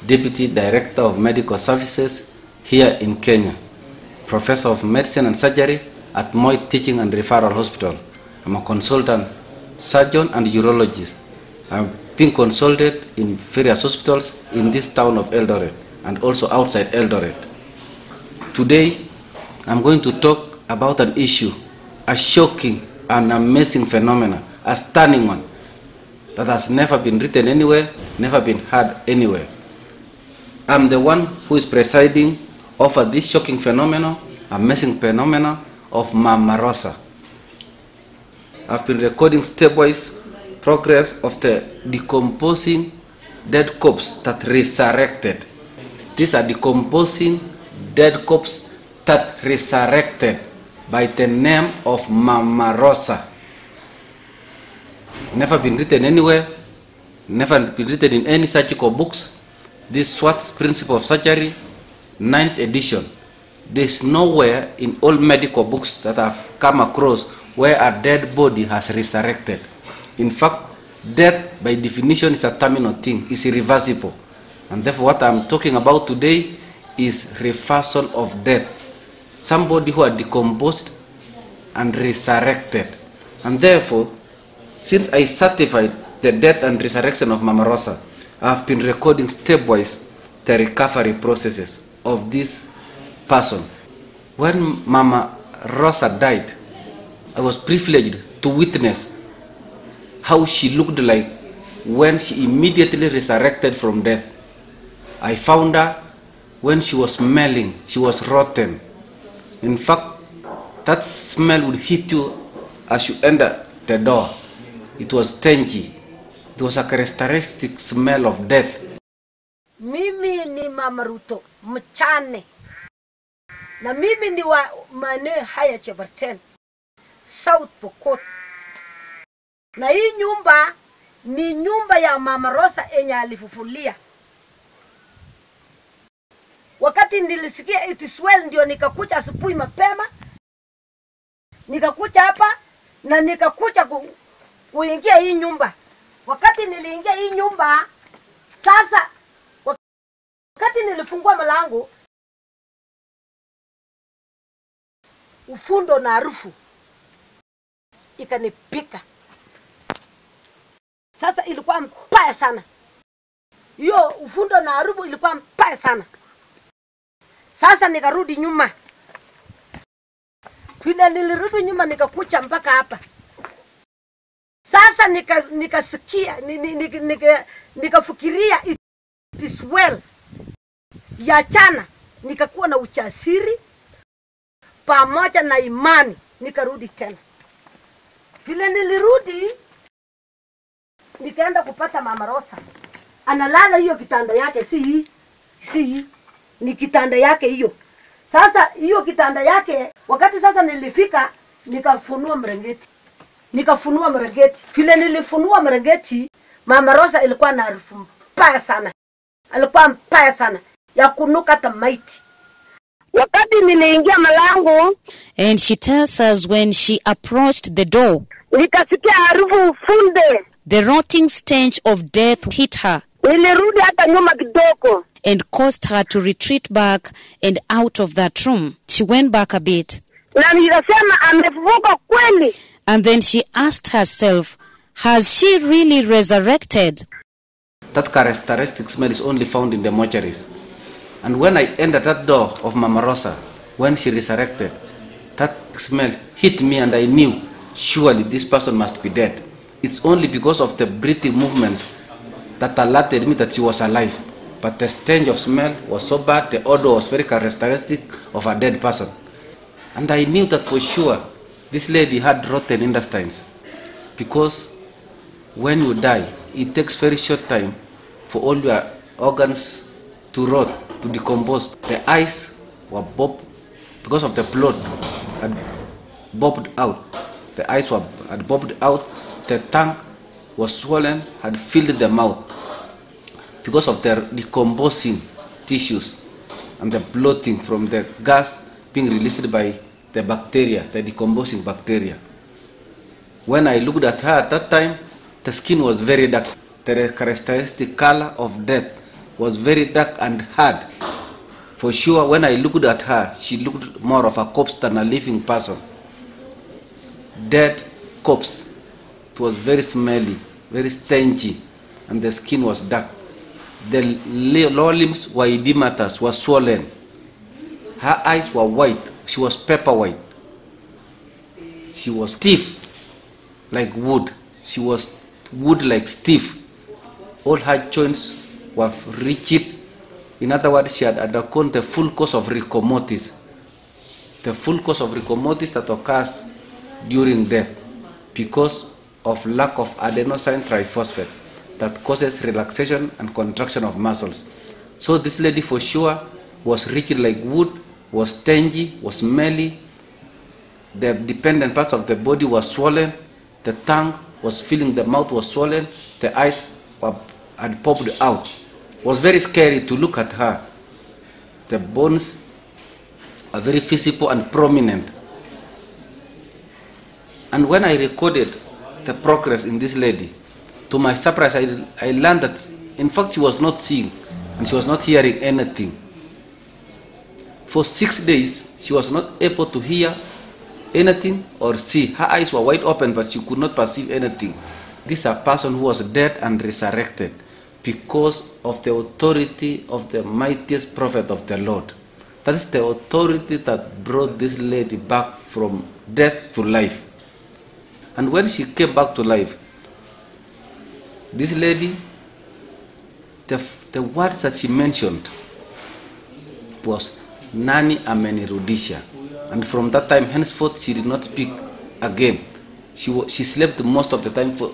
Deputy Director of Medical Services here in Kenya, Professor of Medicine and Surgery at Moi Teaching and Referral Hospital. I'm a consultant surgeon and urologist. I've been consulted in various hospitals in this town of Eldoret and also outside Eldoret. Today, I'm going to talk about an issue, a shocking and amazing phenomenon, a stunning one, that has never been written anywhere, never been heard anywhere. I'm the one who is presiding over this shocking phenomenon, amazing phenomenon of Mama Rosa. I've been recording stepwise progress of the decomposing dead corpse that resurrected. These are decomposing dead corpse that resurrected by the name of Mama Rosa. Never been written anywhere, never been written in any surgical books. This Swart's Principle of Surgery, 9th edition. There's nowhere in all medical books that I've come across where a dead body has resurrected. In fact, death by definition is a terminal thing, it's irreversible. And therefore what I'm talking about today is reversal of death. Somebody who had decomposed and resurrected. And therefore, since I certified the death and resurrection of Mama Rosa, I've been recording stepwise the recovery processes of this person. When Mama Rosa died, I was privileged to witness how she looked like when she immediately resurrected from death. I found her when she was smelling, she was rotten. In fact, that smell would hit you as you enter the door. It was stingy. It was a characteristic smell of death.
Mimi ni Mama Ruto mchane, na mimi ni wa maeneo haya Chebarten, South Pokot. Na hii nyumba ni nyumba ya Mama Rosa enye alifufulia. Wakati nilisikia it is well, ndio nikakuja asubuhi mapema, nikakuja hapa na nikakuja kuingia hii nyumba. Wakati niliingia hii nyumba, sasa wakati nilifungua mlango, ufundo na harufu ikanipika. Sasa ilikuwa mbaya sana. Hiyo ufundo na harufu ilikuwa mbaya sana. Sasa nikarudi nyuma. Vile nilirudi nyuma nikakucha mpaka hapa. Sasa nikasikia nikafikiria it is well. Ya chana nikakuwa na uchasiri pamoja na imani, nikarudi tena. Vile nilirudi nikaenda kupata Mama Rosa. Analala hiyo kitanda yake, si hii. Ni kitanda yake hiyo. Sasa hiyo kitanda yake, wakati sasa nilifika nikafunua mrengeti. Vile nilifunua mrengeti, Mama Rosa ilikuwa na harufu mbaya sana. Alikuwa mbaya sana ya kunuka hata maiti. Wakati niliingia mlango,
and she tells us when she approached the door,
nikasikia harufu funde.
The rotting stench of death hit her.
Nilirudi hata nyuma kidogo,
and caused her to retreat back and out of that room. She went back a bit.
Na nikasema amefufuka kweli.
And then she asked herself, has she really resurrected?
That characteristic smell is only found in the mortuaries. And when I entered that door of Mama Rosa, when she resurrected, that smell hit me and I knew surely this person must be dead. It's only because of the breathing movements that alerted me that she was alive. But the stench of smell was so bad, the odor was very characteristic of a dead person. And I knew that for sure this lady had rotten intestines. Because when you die, it takes very short time for all your organs to rot, to decompose. The eyes were bobbed because of the blood had bobbed out. The eyes had bobbed out. The tongue was swollen, had filled the mouth because of the decomposing tissues and the bloating from the gas being released by the bacteria, the decomposing bacteria. When I looked at her at that time, the skin was very dark. The characteristic color of death was very dark and hard. For sure, when I looked at her, she looked more of a corpse than a living person. Dead corpse. It was very smelly, very stanky, and the skin was dark. The lower limbs were edematous, were swollen. Her eyes were white. She was pepper white. She was stiff like wood. She was wood like stiff. All her joints were rigid. In other words, she had undergone the full course of rigor mortis. The full course of rigor mortis that occurs during death because of lack of adenosine triphosphate that causes relaxation and contraction of muscles. So this lady for sure was rigid like wood, was stingy, was smelly. The dependent parts of the body were swollen. The tongue was filling, the mouth was swollen. The eyes had popped out. It was very scary to look at her. The bones are very visible and prominent. And when I recorded the progress in this lady, to my surprise, I learned that in fact she was not seeing and she was not hearing anything. For 6 days, she was not able to hear anything or see. Her eyes were wide open, but she could not perceive anything. This is a person who was dead and resurrected because of the authority of the mightiest prophet of the Lord. That is the authority that brought this lady back from death to life. And when she came back to life, this lady, the words that she mentioned was Nani Ameni Rudisha. And from that time henceforth, she did not speak again. She slept most of the time. For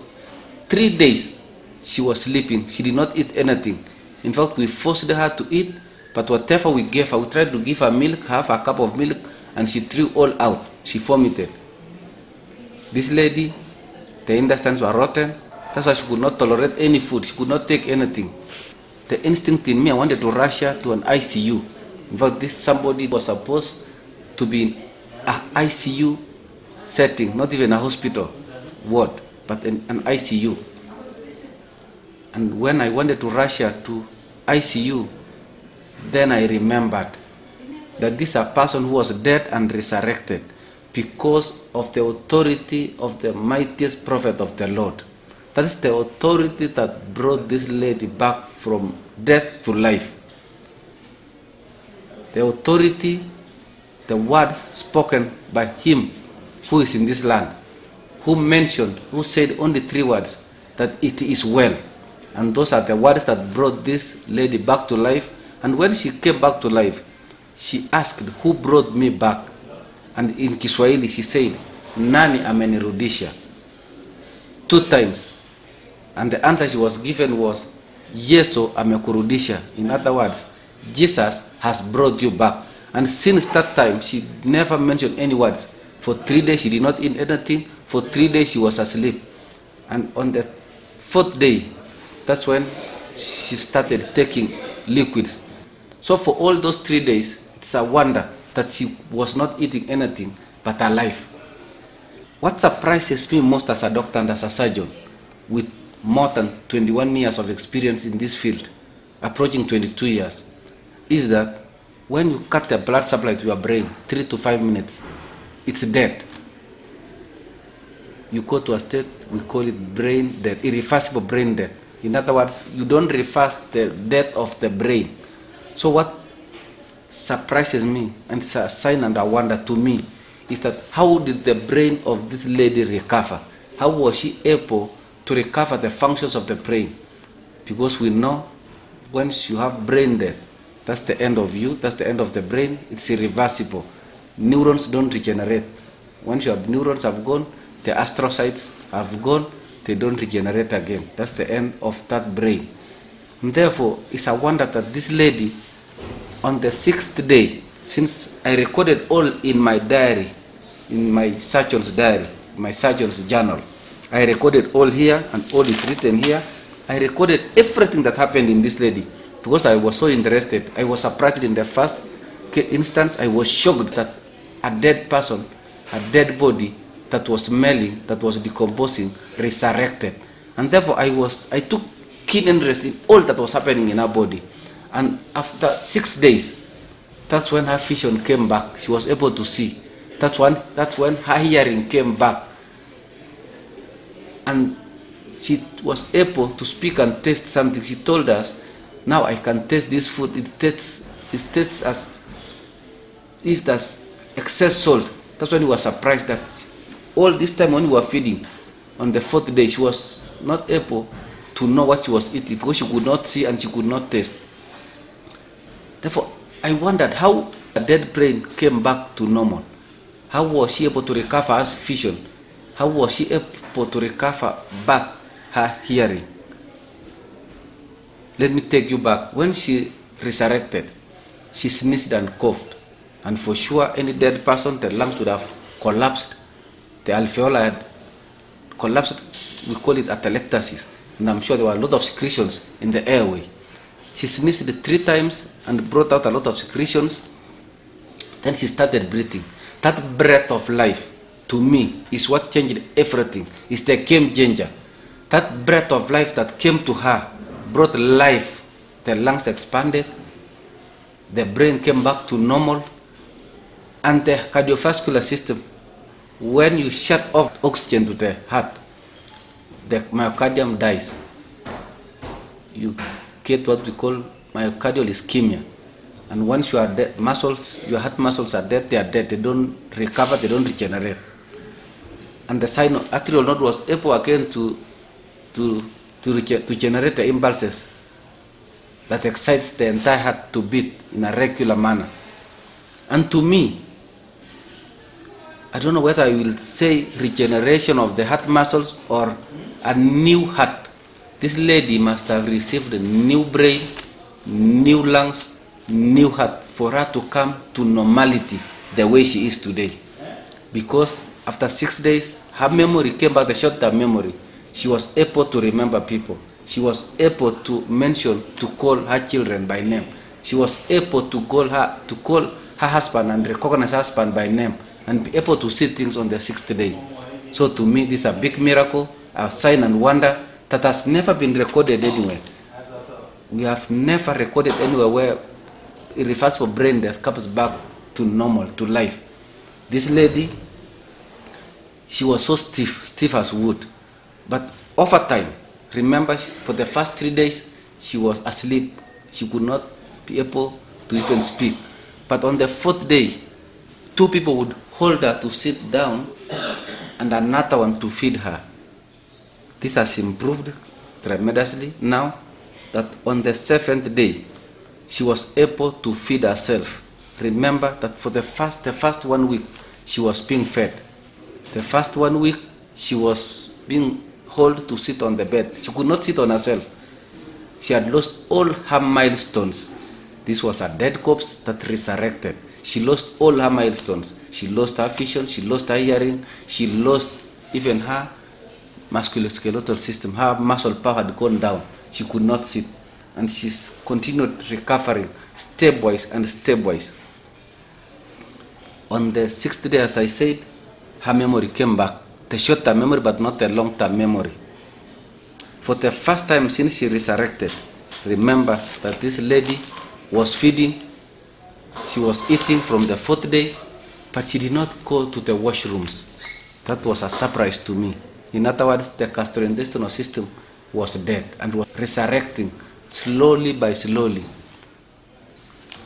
3 days, she was sleeping. She did not eat anything. In fact, we forced her to eat, but whatever we gave her, we tried to give her milk, half a cup of milk, and she threw all out. She vomited. This lady, the intestines were rotten. That's why she could not tolerate any food. She could not take anything. The instinct in me, I wanted to rush her to an ICU. In fact, this somebody was supposed to be in an ICU setting, not even a hospital ward, but in an ICU. And when I wanted to rush her to ICU, then I remembered that this is a person who was dead and resurrected because of the authority of the mightiest prophet of the Lord. That is the authority that brought this lady back from death to life. The authority, the words spoken by him who is in this land, who said only 3 words, that it is well. And those are the words that brought this lady back to life. And when she came back to life, she asked, who brought me back? And in Kiswahili she said, Nani amenirudisha? 2 times. And the answer she was given was, Yesu amekurudisha. In other words, Jesus has brought you back. And since that time, she never mentioned any words. For 3 days, she did not eat anything. For 3 days, she was asleep. And on the 4th day, that's when she started taking liquids. So for all those 3 days, it's a wonder that she was not eating anything, but alive. What surprises me most as a doctor and as a surgeon, with more than 21 years of experience in this field, approaching 22 years, is that when you cut the blood supply to your brain, 3 to 5 minutes, it's dead. You go to a state, we call it brain death, irreversible brain death. In other words, you don't reverse the death of the brain. So what surprises me, and it's a sign and a wonder to me, is that how did the brain of this lady recover? How was she able to recover the functions of the brain? Because we know once you have brain death, that's the end of you, that's the end of the brain, it's irreversible. Neurons don't regenerate. Once your neurons have gone, the astrocytes have gone, they don't regenerate again. That's the end of that brain. And therefore, it's a wonder that this lady, on the 6th day, since I recorded all in my diary, in my surgeon's diary, my surgeon's journal, I recorded all here and all is written here. I recorded everything that happened in this lady because I was so interested. I was surprised in the first instance. I was shocked that a dead person, a dead body, that was smelling, that was decomposing, resurrected. And therefore I took keen interest in all that was happening in her body. And after 6 days, that's when her vision came back. She was able to see. That's when her hearing came back. And she was able to speak and taste something. She told us, now I can taste this food. It tastes as if there's excess salt. That's when we were surprised that all this time when we were feeding, on the 4th day, she was not able to know what she was eating because she could not see and she could not taste. Therefore, I wondered how a dead brain came back to normal. How was she able to recover her vision? How was she able to recover back her hearing? Let me take you back. When she resurrected, she sneezed and coughed. And for sure, any dead person, the lungs would have collapsed. The alveoli had collapsed. We call it atelectasis. And I'm sure there were a lot of secretions in the airway. She sneezed 3 times and brought out a lot of secretions. Then she started breathing. That breath of life, to me, is what changed everything. It's the game changer. That breath of life that came to her brought life. The lungs expanded. The brain came back to normal. And the cardiovascular system, when you shut off oxygen to the heart, the myocardium dies. You get what we call myocardial ischemia. And once you are dead, your heart muscles are dead, they are dead. They don't recover, they don't regenerate. And the arterial node was able again to generate the impulses that excites the entire heart to beat in a regular manner. And to me, I don't know whether I will say regeneration of the heart muscles or a new heart. This lady must have received a new brain, new lungs, new heart for her to come to normality the way she is today. Because after 6 days, her memory came back, the short-term memory. She was able to remember people. She was able to call her children by name. She was able to call her husband and recognize her husband by name and be able to see things on the 6th day. So to me, this is a big miracle, a sign and wonder that has never been recorded anywhere. We have never recorded anywhere where irreversible brain death comes back to normal, to life. This lady, she was so stiff as wood. But over time, remember, for the first 3 days, she was asleep. She could not be able to even speak. But on the 4th day, 2 people would hold her to sit down and another one to feed her. This has improved tremendously now that on the 7th day, she was able to feed herself. Remember that for the first 1 week, she was being fed. The first 1 week, she was being held to sit on the bed. She could not sit on herself. She had lost all her milestones. This was a dead corpse that resurrected. She lost all her milestones. She lost her vision, she lost her hearing, she lost even her musculoskeletal system. Her muscle power had gone down. She could not sit. And she's continued recovering stepwise and stepwise. On the 6th day, as I said, her memory came back. The short-term memory, but not the long-term memory. For the first time since she resurrected, remember that this lady was feeding. She was eating from the 4th day, but she did not go to the washrooms. That was a surprise to me. In other words, the gastrointestinal system was dead and was resurrecting slowly by slowly.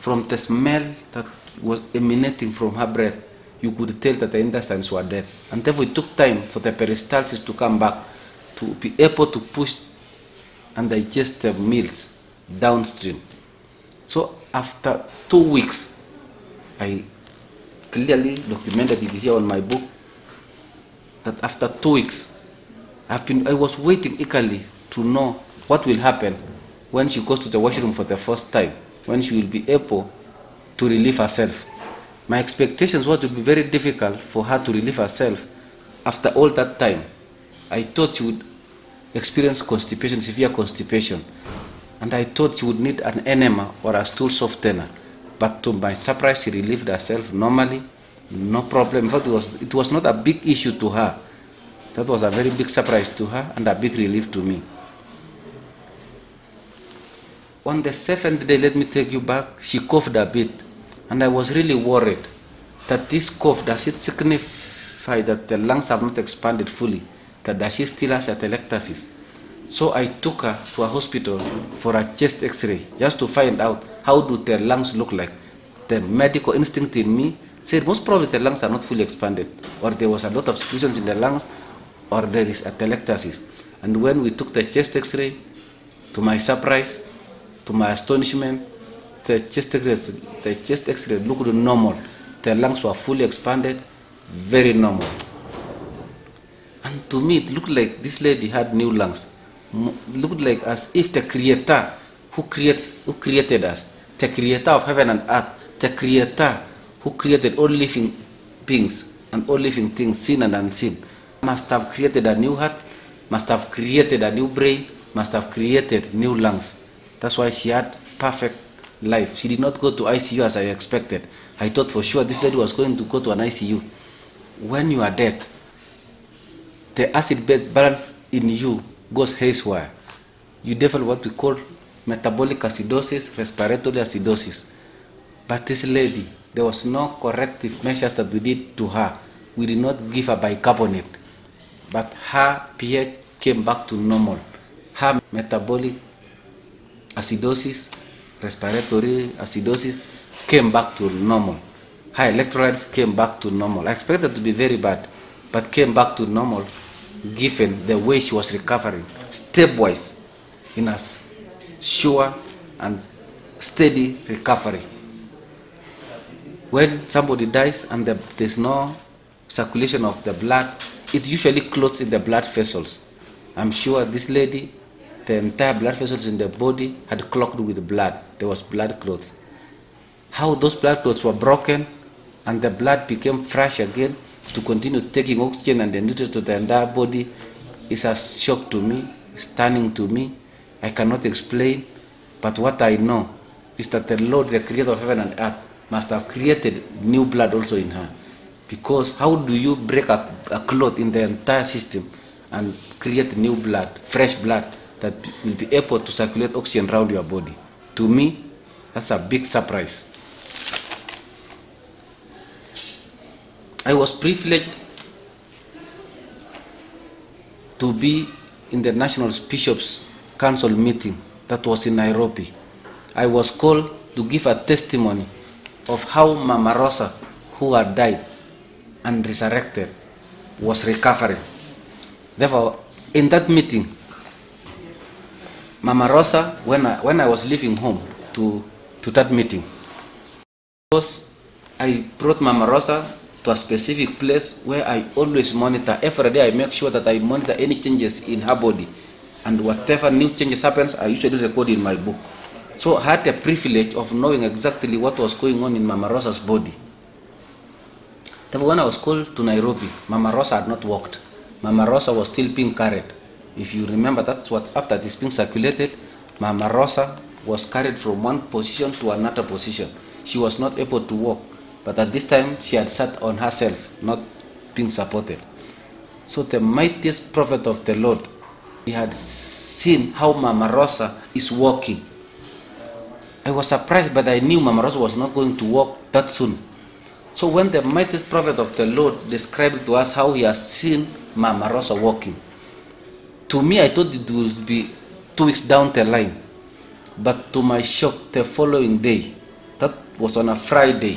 From the smell that was emanating from her breath, you could tell that the intestines were dead. And therefore it took time for the peristalsis to come back, to be able to push and digest the meals downstream. So after 2 weeks, I clearly documented it here on my book, that after 2 weeks, I was waiting eagerly to know what will happen when she goes to the washroom for the first time, when she will be able to relieve herself. My expectations were to be very difficult for her to relieve herself after all that time. I thought she would experience constipation, severe constipation. And I thought she would need an enema or a stool softener. But to my surprise, she relieved herself normally No problem. In fact, it was not a big issue to her. That was a very big surprise to her and a big relief to me. On the 7th day, let me take you back, she coughed a bit. And I was really worried that this cough, does it signify that the lungs have not expanded fully? That does she still has atelectasis? So I took her to a hospital for a chest x-ray, just to find out how do the lungs look like. The medical instinct in me said most probably the lungs are not fully expanded, or there was a lot of secretions in the lungs, or there is atelectasis. And when we took the chest x-ray, to my surprise, to my astonishment, the chest x-ray looked normal. The lungs were fully expanded, very normal. And to me, it looked like this lady had new lungs. It looked like as if the Creator who created us, the Creator of heaven and earth, the Creator who created all living beings and all living things, seen and unseen, must have created a new heart, must have created a new brain, must have created new lungs. That's why she had perfect life. She did not go to ICU as I expected. I thought for sure this lady was going to go to an ICU. When you are dead, the acid balance in you goes haywire. You develop what we call metabolic acidosis, respiratory acidosis. But this lady, there was no corrective measures that we did to her. We did not give her bicarbonate. But her pH came back to normal. Her metabolic acidosis, respiratory acidosis came back to normal. Her electrolytes came back to normal. I expected it to be very bad, but came back to normal given the way she was recovering, stepwise, in a sure and steady recovery. When somebody dies and there's no circulation of the blood, it usually clots in the blood vessels. I'm sure this lady, the entire blood vessels in the body had clogged with blood. There was blood clots. How those blood clots were broken and the blood became fresh again to continue taking oxygen and the nutrients to the entire body is a shock to me, stunning to me. I cannot explain, but what I know is that the Lord, the Creator of heaven and earth, must have created new blood also in her. Because how do you break a clot in the entire system and create new blood, fresh blood, that will be able to circulate oxygen around your body? To me, that's a big surprise. I was privileged to be in the National Bishops' Council meeting that was in Nairobi. I was called to give a testimony of how Mama Rosa, who had died and resurrected, was recovering. Therefore, in that meeting, Mama Rosa, when I was leaving home to that meeting, because I brought Mama Rosa to a specific place where I always monitor. Every day I make sure that I monitor any changes in her body. And whatever new changes happens, I usually record in my book. So I had the privilege of knowing exactly what was going on in Mama Rosa's body. Therefore, when I was called to Nairobi, Mama Rosa had not walked. Mama Rosa was still being carried. If you remember, that's what's up that is being circulated. Mama Rosa was carried from one position to another position. She was not able to walk. But at this time, she had sat on herself, not being supported. So the mightiest prophet of the Lord, he had seen how Mama Rosa is walking. I was surprised, but I knew Mama Rosa was not going to walk that soon. So when the mightiest prophet of the Lord described to us how he has seen Mama Rosa walking, to me I thought it would be 2 weeks down the line. But to my shock, the following day, that was on a Friday,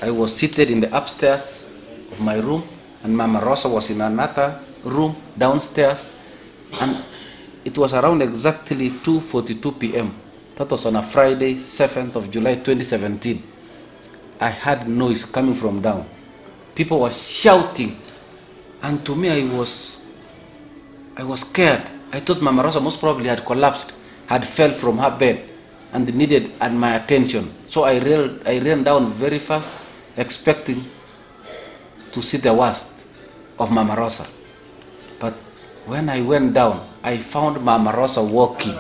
I was seated in the upstairs of my room, and Mama Rosa was in another room downstairs, and it was around exactly 2:42 p.m. That was on a Friday, 7th of July 2017. I heard noise coming from down. People were shouting, and to me I was scared. I thought Mama Rosa most probably had collapsed, had fell from her bed, and needed my attention. So I ran down very fast, expecting to see the worst of Mama Rosa. But when I went down, I found Mama Rosa walking.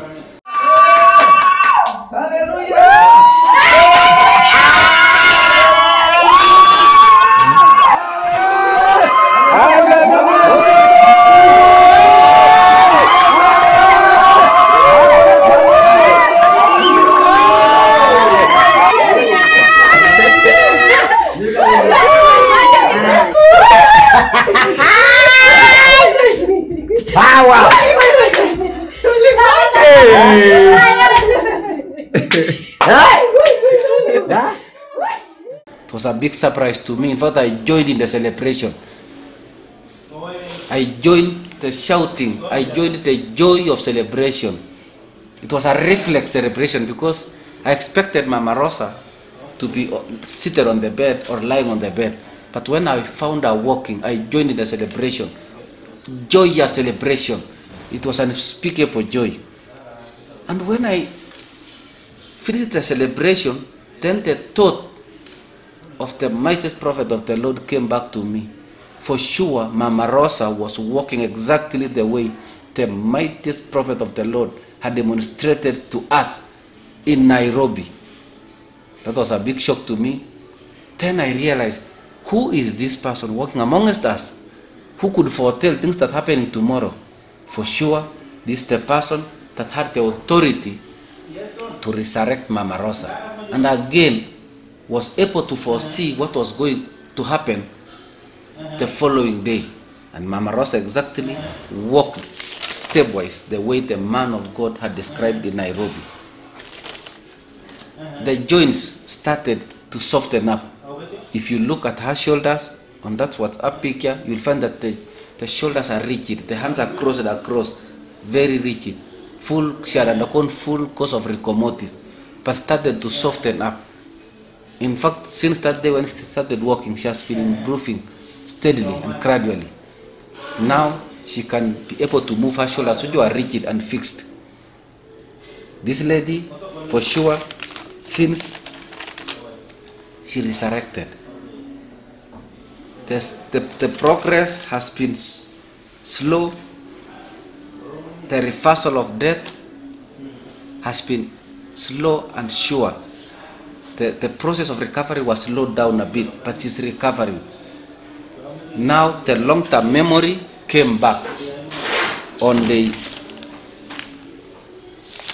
It was a big surprise to me. In fact, I joined in the celebration. I joined the shouting. I joined the joy of celebration. It was a reflex celebration because I expected Mama Rosa to be seated on the bed or lying on the bed. But when I found her walking, I joined in the celebration. Joyous celebration. It was an unspeakable joy. And when I finished the celebration, then the thought of the mightiest prophet of the Lord came back to me. For sure, Mama Rosa was walking exactly the way the mightiest prophet of the Lord had demonstrated to us in Nairobi. That was a big shock to me. Then I realized, who is this person walking amongst us? Who could foretell things that happen tomorrow? For sure, this is the person that had the authority to resurrect Mama Rosa. And again, was able to foresee what was going to happen the following day. And Mama Rosa exactly walked stepwise the way the man of God had described in Nairobi. The joints started to soften up. If you look at her shoulders, on that WhatsApp picture, you'll find that the shoulders are rigid, the hands are crossed across, very rigid. She had undergone full course of rigor mortis, but started to soften up. In fact, since that day when she started walking, she has been improving steadily and gradually. Now she can be able to move her shoulders, which are rigid and fixed. This lady, for sure, since she resurrected, the progress has been slow. The reversal of death has been slow and sure. The process of recovery was slowed down a bit, but she's recovering. Now the long-term memory came back on the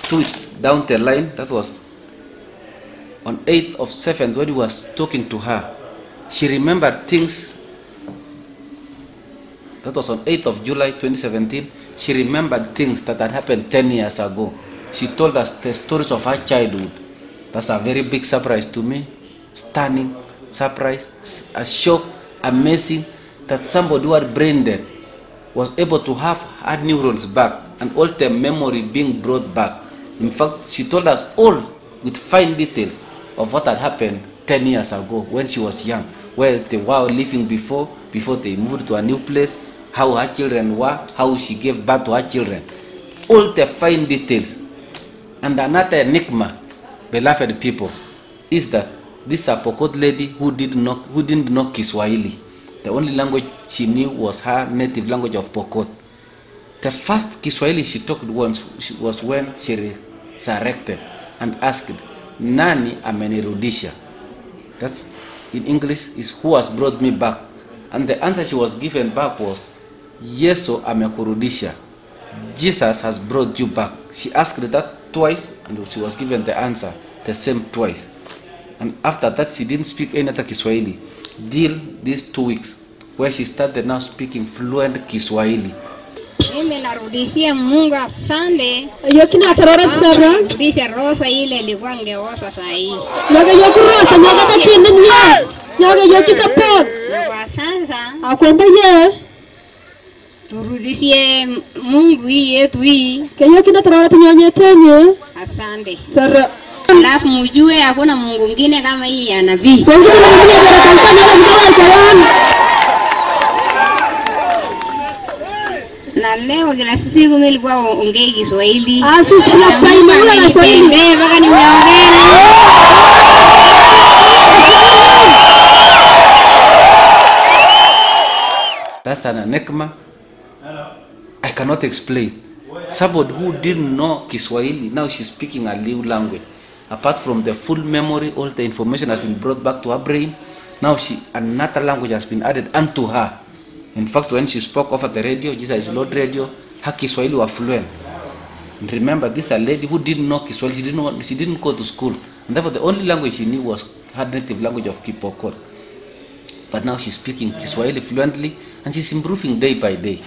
2 weeks down the line. That was on 8th of 7th when he was talking to her. She remembered things. That was on 8th of July 2017. She remembered things that had happened 10 years ago. She told us the stories of her childhood. That's a very big surprise to me. Stunning surprise, a shock, amazing that somebody who had brain dead was able to have her neurons back and all the memory being brought back. In fact, she told us all with fine details of what had happened 10 years ago when she was young, where they were living before they moved to a new place, how her children were, how she gave birth to her children. All the fine details. And another enigma, beloved people, is that this Pokot lady who didn't know Kiswahili. The only language she knew was her native language of Pokot. The first Kiswahili she talked once was when she resurrected and asked, Nani amenirudisha? That's in English is who has brought me back. And the answer she was given back was, Yesu amekurudisha. Jesus has brought you back. She asked that twice and she was given the answer, the same twice. And after that she didn't speak any other Kiswahili till these 2 weeks where she started now speaking fluent Kiswahili.
Mimi narudishia Mungu asante.
Yokina tarara sabra.
Rudisha Rosa ile ilikuwa ngeosa sahi.
Nyoga yokurosa nyoga takini nya. Nyoga yoki support.
Kwa sasa
akwenda ye.
Turudishie Mungu yetu hii.
Kenyo kina tarara tunyanye tenye.
Asante.
Sara.
Alafu mjue hakuna Mungu mwingine kama hii ya nabii.
Kwa hiyo
na leo kila siku mimi nilikuwa ongea Kiswahili.
Sisi tunapenda na Kiswahili.
Mpaka nimeongea.
That's an enigma I cannot explain. Somebody who didn't know Kiswahili, now she's speaking a new language. Apart from the full memory, all the information has been brought back to her brain. Now another language has been added unto her. In fact, when she spoke over the radio, Jesus is Lord Radio, her Kiswahili was fluent. And remember, this is a lady who didn't know Kiswahili. She didn't go to school. And therefore, the only language she knew was her native language of Kipokot. But now she's speaking Kiswahili fluently, and she's improving day by day.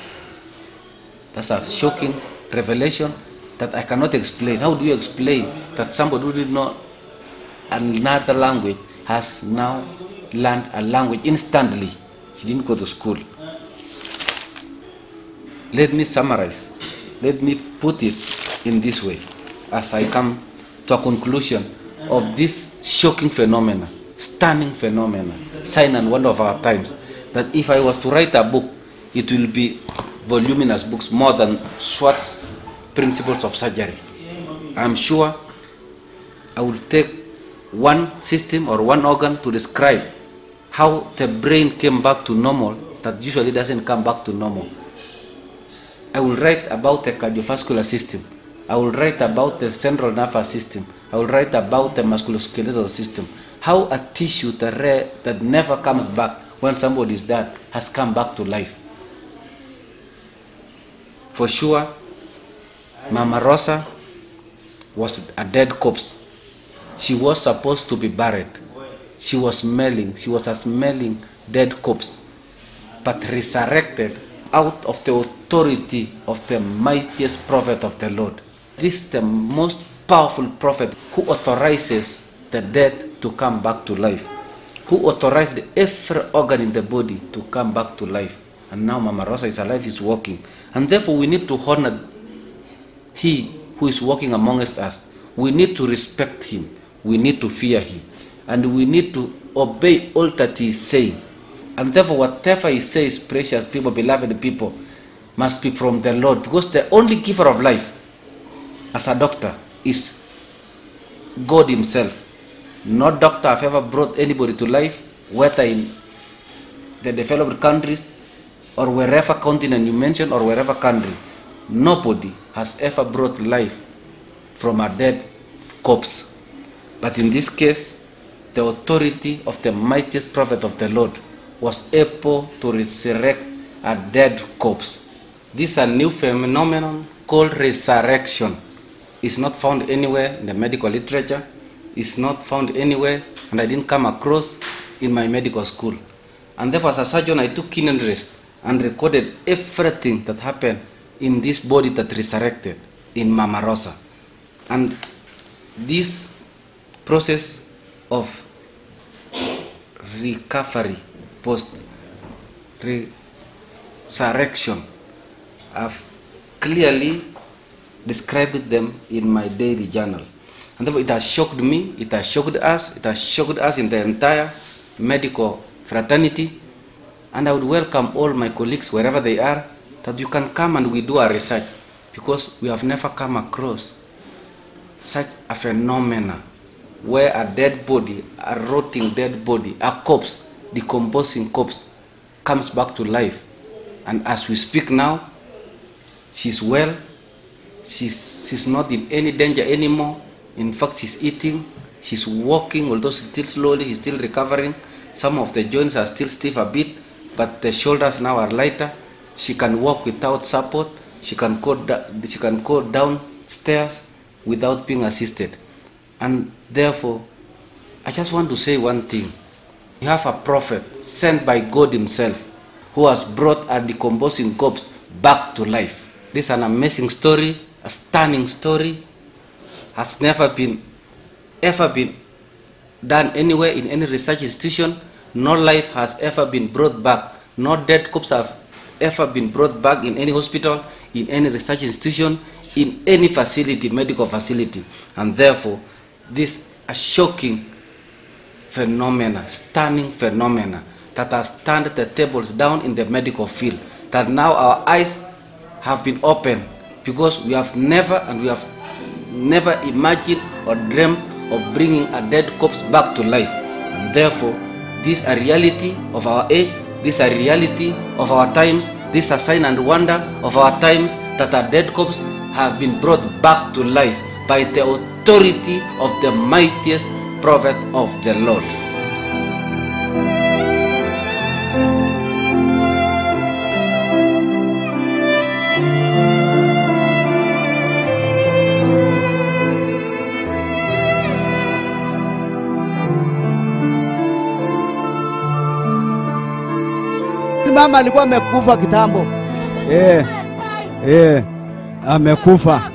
That's a shocking revelation that I cannot explain. How do you explain that somebody who did not another language has now learned a language instantly? She didn't go to school. Let me summarize. Let me put it in this way as I come to a conclusion of this shocking phenomena, stunning phenomena, sign and wonder of our times, that if I was to write a book, it will be voluminous books, more than Schwartz's Principles of Surgery. I'm sure I will take one system or one organ to describe how the brain came back to normal that usually doesn't come back to normal. I will write about the cardiovascular system. I will write about the central nervous system. I will write about the musculoskeletal system. How a tissue that never comes back when somebody is dead has come back to life. For sure, Mama Rosa was a dead corpse. She was supposed to be buried. She was a smelling dead corpse, but resurrected out of the authority of the mightiest prophet of the Lord. This is the most powerful prophet who authorizes the dead to come back to life, who authorized every organ in the body to come back to life. And now Mama Rosa is alive, is walking. And therefore we need to honor he who is walking amongst us. We need to respect him. We need to fear him. And we need to obey all that he is saying. And therefore whatever he says, precious people, beloved people, must be from the Lord. Because the only giver of life, as a doctor, is God himself. No doctor have ever brought anybody to life, whether in the developed countries or wherever continent you mention or wherever country. Nobody has ever brought life from a dead corpse. But in this case, the authority of the mightiest prophet of the Lord was able to resurrect a dead corpse. This is a new phenomenon called resurrection. It's not found anywhere in the medical literature. It's not found anywhere, and I didn't come across in my medical school. And therefore, as a surgeon, I took keen interest and recorded everything that happened in this body that resurrected in Mama Rosa. And this process of recovery, post-resurrection, I've clearly described them in my daily journal. And therefore it has shocked me, it has shocked us in the entire medical fraternity. And I would welcome all my colleagues, wherever they are, that you can come and we do our research, because we have never come across such a phenomenon where a dead body, a rotting dead body, a corpse, decomposing corpse, comes back to life. And as we speak now, she's well, she's not in any danger anymore. In fact, she's eating, she's walking, although still slowly, she's still recovering. Some of the joints are still stiff a bit, but the shoulders now are lighter. She can walk without support. She can go downstairs without being assisted. And therefore, I just want to say one thing. You have a prophet sent by God himself who has brought a decomposing corpse back to life. This is an amazing story, a stunning story. Has never been done anywhere in any research institution. No life has ever been brought back. No dead corpse have ever been brought back in any hospital, in any research institution, in any facility, medical facility. And therefore, this is a shocking phenomena, stunning phenomena that has turned the tables down in the medical field. That now our eyes have been opened, because we have never imagined or dreamt of bringing a dead corpse back to life. And therefore, this is a reality of our age, this is a reality of our times, this is a sign and wonder of our times, that a dead corpse have been brought back to life by the authority of the mightiest prophet of the Lord.
Mama alikuwa amekufa kitambo. Amekufa.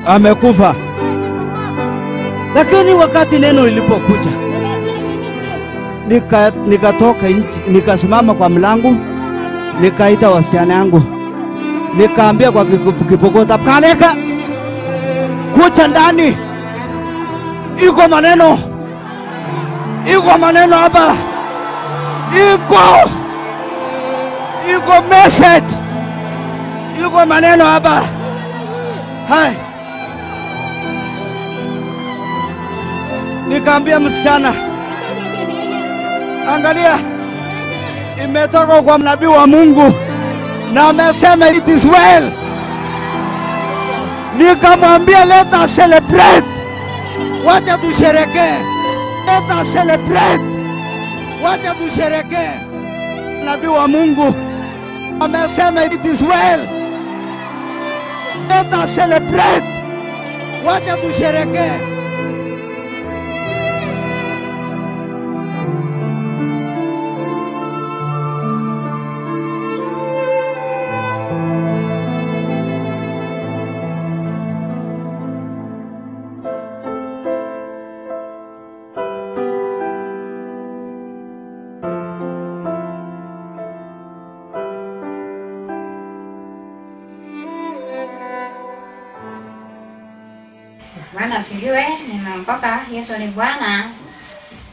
amekufa. Lakini wakati neno lilipokuja, nikatoka nje, nikasimama kwa mlango, nikaita wasichana yangu, nikaambia kwa Kipokota, "Kaleka, kucha ndani, iko maneno hapa, iko message, iko maneno hapa." Hai, nikaambia msichana, "Angalia, imetoka kwa nabii wa Mungu na amesema it is well." Nikamwambia, "Let us celebrate, wacha tusherekee, let us celebrate, wacha tusherekee. Nabii wa Mungu amesema it is well, let us celebrate, wacha tusherekee."
Bwana asifiwe, nimeokoka. Yesu ni Bwana.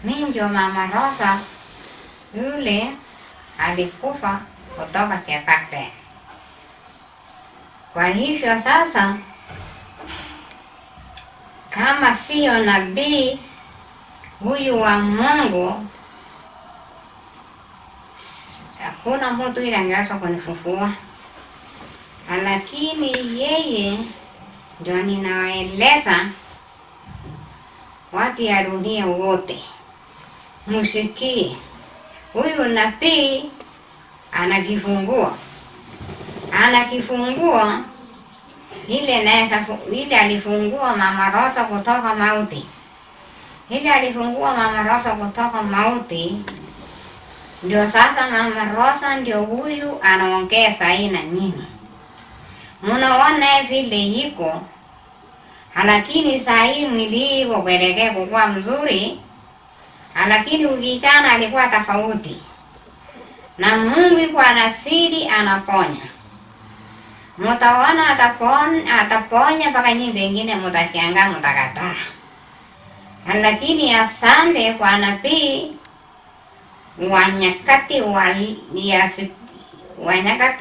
Mimi ndio Mama Rosa yule alikufa kutoka Cheparte. Kwa hivyo sasa, kama sio nabii huyu wa Mungu, hakuna mtu ile angeweza kunifufua. Lakini yeye ndio ninawaeleza watu ya dunia wote, msikie huyu nabii anakifungua ile alifungua Mama Rosa kutoka mauti. Ile alifungua Mama Rosa kutoka mauti, ndio sasa Mama Rosa ndio huyu anaongea sahi na nyinyi. Munaona vile iko, lakini sahi mwili iko kuelekea kuwa mzuri, lakini ujana alikuwa tofauti. Na Mungu iko anasidi anaponya. Mutaona ataponya mpaka nyinyi wengine mtashangaa, mtakataa. Lakini asante kwa nabii wa nyakati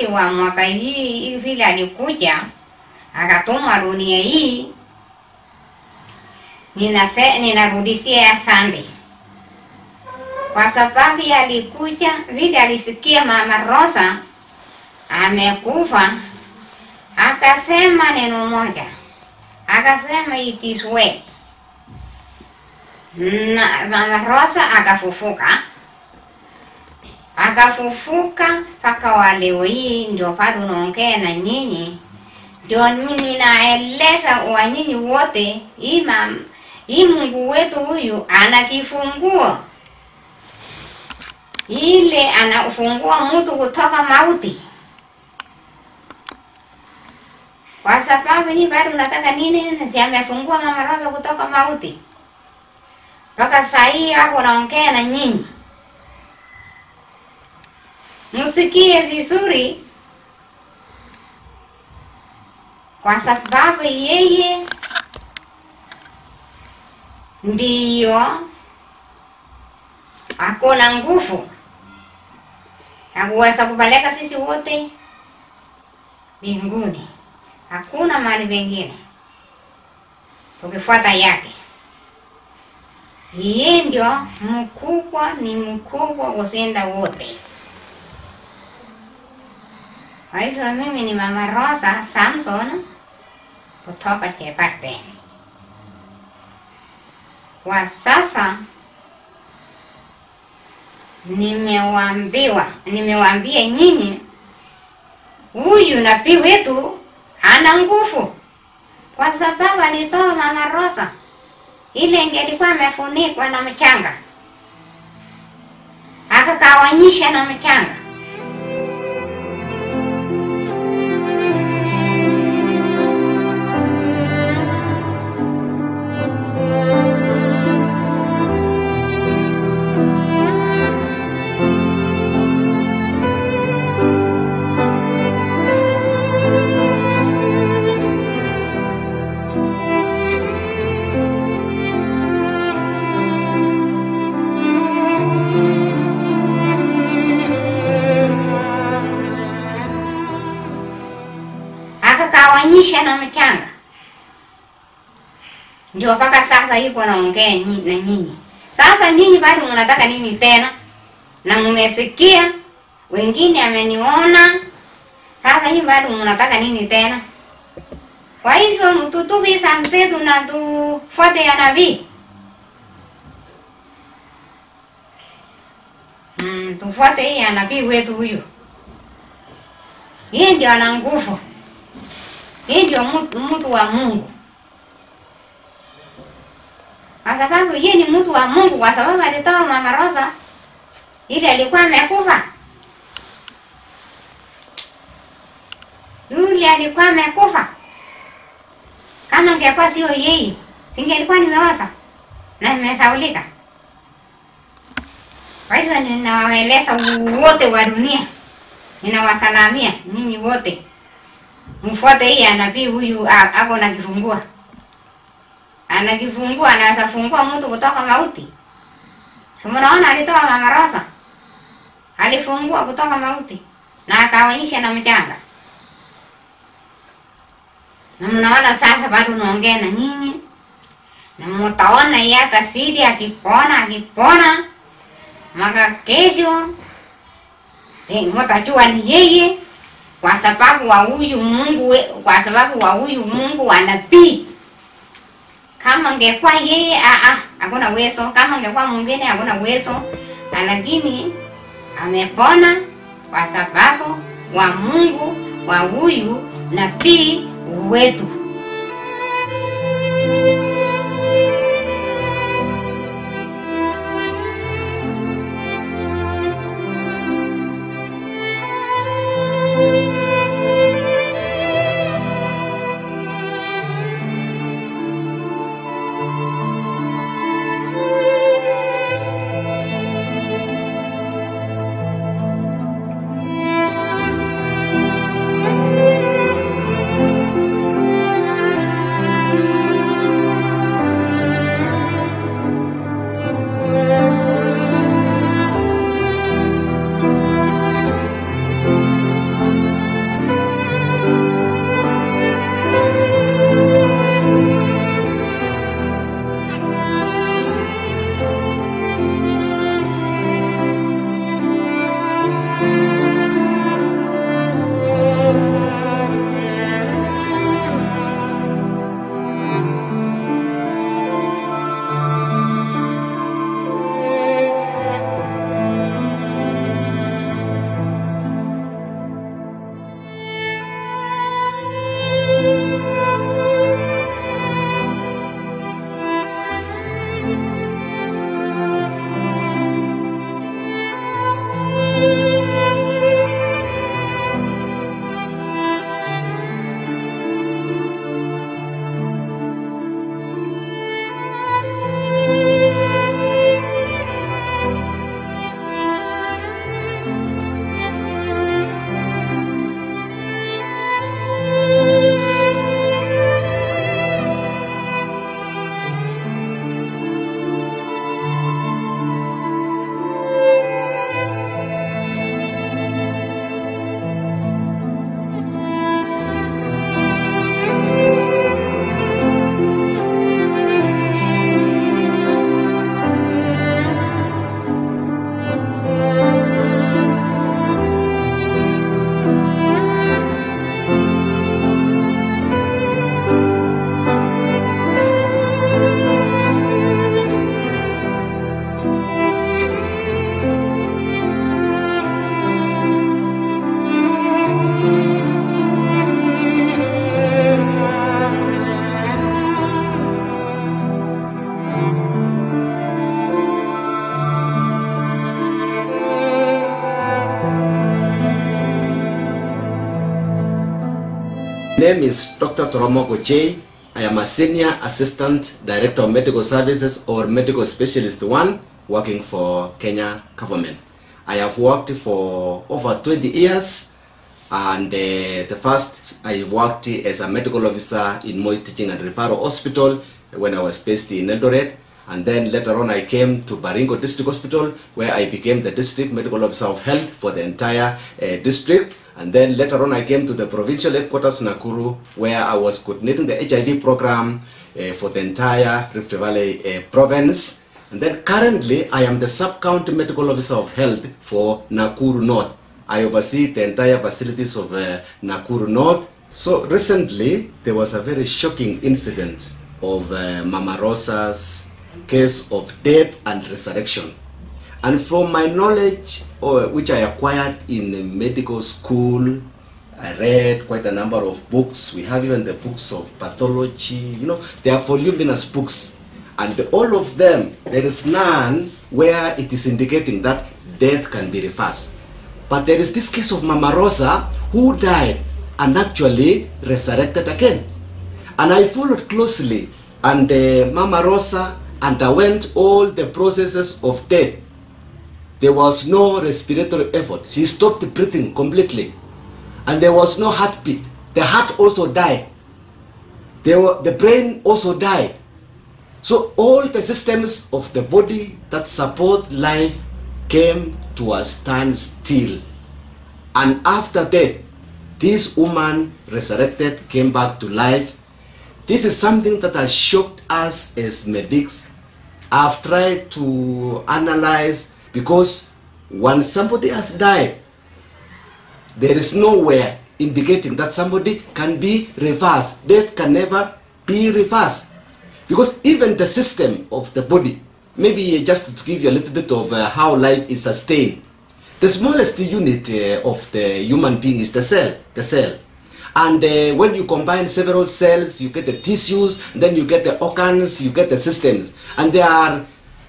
wa mwaka hii vile alikuja akatuma dunia hii, ninarudishia asante. Kwa sababu alikuja vile alisikia Mama Rosa amekufa, akasema neno moja, akasema it is well. Na Mama Rosa akafufuka mpaka wale hii ndio bado naongea na nyinyi. Ndio mimi naeleza wa nyinyi wote, hii Mungu wetu huyu anakifungua. Ile anafungua mtu kutoka mauti. Kwa sababu ni bado nataka nini? Si amefungua Mama Rosa kutoka mauti. Mpaka saa hii hapo naongea na nyinyi. Musikie vizuri, kwa sababu yeye ndiyo akona nguvu ya kuweza kupeleka sisi wote mbinguni. Hakuna mahali pengine tukifuata yake. Yeye ndio mkubwa, ni mkubwa kushinda wote. Kwa hivyo mimi ni Mama Rosa Samson kutoka Cheparte. Kwa sasa nimewaambia nyinyi huyu nabii wetu ana nguvu, kwa sababu alitoa Mama Rosa ile ingelikuwa amefunikwa na mchanga, akakawanyisha na mchanga. akawanyisha na mchanga. Ndio mpaka sasa ipo naongea na nyinyi. Sasa nyinyi bado mnataka nini tena? Na mmesikia wengine ameniona. Sasa nyinyi bado mnataka nini tena? Kwa hivyo mtutubi samsetu na tufuate ya nabii. Tufuate hii ya nabii wetu huyu. Yeye ndio ana nguvu. Yeye ndio mtu wa Mungu. Kwa sababu yeye ni mtu wa Mungu, kwa sababu alitoa Mama Rosa ili alikuwa amekufa. Yule alikuwa amekufa. Kama ingekuwa sio yeye, singelikuwa nimeoza na nimesaulika. Kwa hivyo ninawaeleza wote wa dunia, ninawasalamia nyinyi wote, mfuate hii nabii huyu. Ako na kifungua, anakifungua, anaweza fungua mtu kutoka mauti. Si mnaona alitoa Mama Rosa, alifungua kutoka mauti na akawanyisha na mchanga. Na mnaona sasa bado naongea na nyinyi, na mtaona yeye atasidi akipona maka kesho. Mtajua ni yeye, kwa sababu wa huyu Mungu, kwa sababu wa huyu Mungu wa nabii. Kama angekuwa yeye hakuna uwezo, kama angekuwa mwingine hakuna uwezo, lakini amepona kwa sababu wa Mungu wa huyu nabii wetu.
name is Dr. Toromoko J. I am a Senior Assistant Director of Medical Services or Medical Specialist 1 working for Kenya government. I have worked for over 20 years, and the first I worked as a medical officer in Moi Teaching and Referral Hospital when I was based in Eldoret, and then later on I came to Baringo District Hospital where I became the District Medical Officer of Health for the entire district, And then later on, I came to the provincial headquarters Nakuru, where I was coordinating the HIV program for the entire Rift Valley province. And then currently, I am the sub-county medical officer of health for Nakuru North. I oversee the entire facilities of Nakuru North. So recently, there was a very shocking incident of Mama Rosa's case of death and resurrection. And from my knowledge, which I acquired in medical school, I read quite a number of books. We have even the books of pathology, you know, they are voluminous books. And all of them, there is none where it is indicating that death can be reversed. But there is this case of Mama Rosa who died and actually resurrected again. And I followed closely, and Mama Rosa underwent all the processes of death. There was no respiratory effort. She stopped breathing completely. And there was no heartbeat. The heart also died. The brain also died. So all the systems of the body that support life came to a standstill. And after death, this woman resurrected, came back to life. This is something that has shocked us as medics. I've tried to analyze, because when somebody has died, there is nowhere indicating that somebody can be reversed. Death can never be reversed. Because even the system of the body, maybe just to give you a little bit of how life is sustained, the smallest unit of the human being is the cell. And when you combine several cells, you get the tissues, then you get the organs, you get the systems. And there are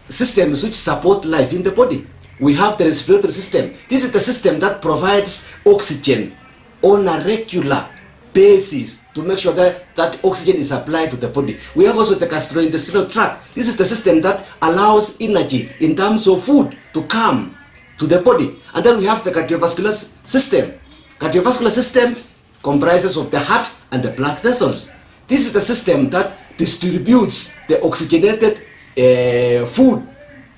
systems which support life in the body. We have the respiratory system. This is the system that provides oxygen on a regular basis to make sure that that oxygen is applied to the body. We have also the gastrointestinal tract. This is the system that allows energy in terms of food to come to the body. And then we have the cardiovascular system. Cardiovascular system comprises of the heart and the blood vessels. This is the system that distributes the oxygenated food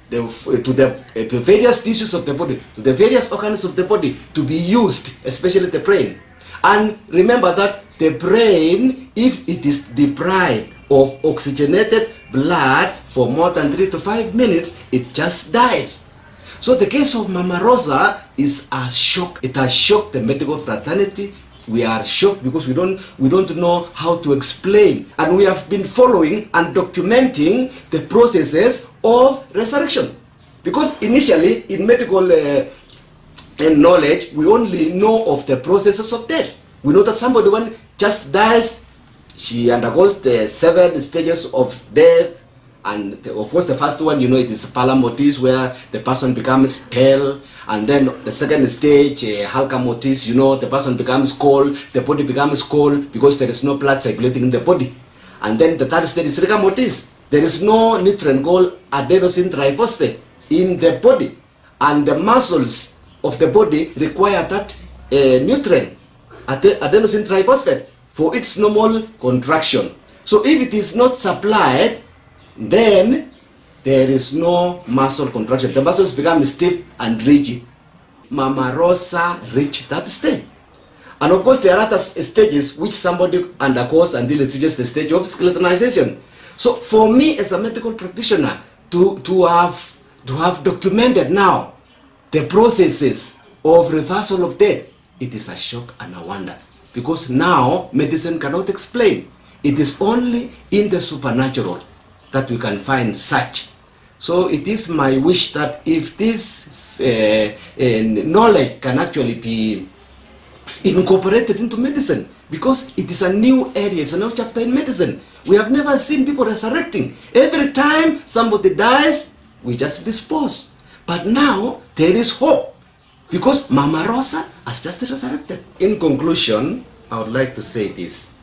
to the various tissues of the body, to the various organs of the body to be used, especially the brain. And remember that the brain, if it is deprived of oxygenated blood for more than 3 to 5 minutes, it just dies. So the case of Mama Rosa is a shock. It has shocked the medical fraternity. We are shocked because we don't know how to explain. And we have been following and documenting the processes of resurrection. Because initially, in medical knowledge, we only know of the processes of death. We know that somebody, when just dies, she undergoes the 7 stages of death. And of course, the first one, you know, it is pallor mortis, where the person becomes pale. And then the second stage, halka mortis, you know, the person becomes cold, the body becomes cold because there is no blood circulating in the body. And then the third stage is rigor mortis. There is no nutrient called adenosine triphosphate in the body. And the muscles of the body require that nutrient, adenosine triphosphate, for its normal contraction. So if it is not supplied, then there is no muscle contraction. The muscles become stiff and rigid. Mama Rosa reached that stage. And of course, there are other stages which somebody undergoes until it reaches the stage of skeletonization. So for me as a medical practitioner, to have documented now the processes of reversal of death, it is a shock and a wonder. Because now medicine cannot explain. It is only in the supernatural that we can find such. So it is my wish that if this knowledge can actually be incorporated into medicine, because it is a new area, it's a new chapter in medicine. We have never seen people resurrecting. Every time somebody dies, we just dispose. But now there is hope, because Mama Rosa has just resurrected. In conclusion, I would like to say this.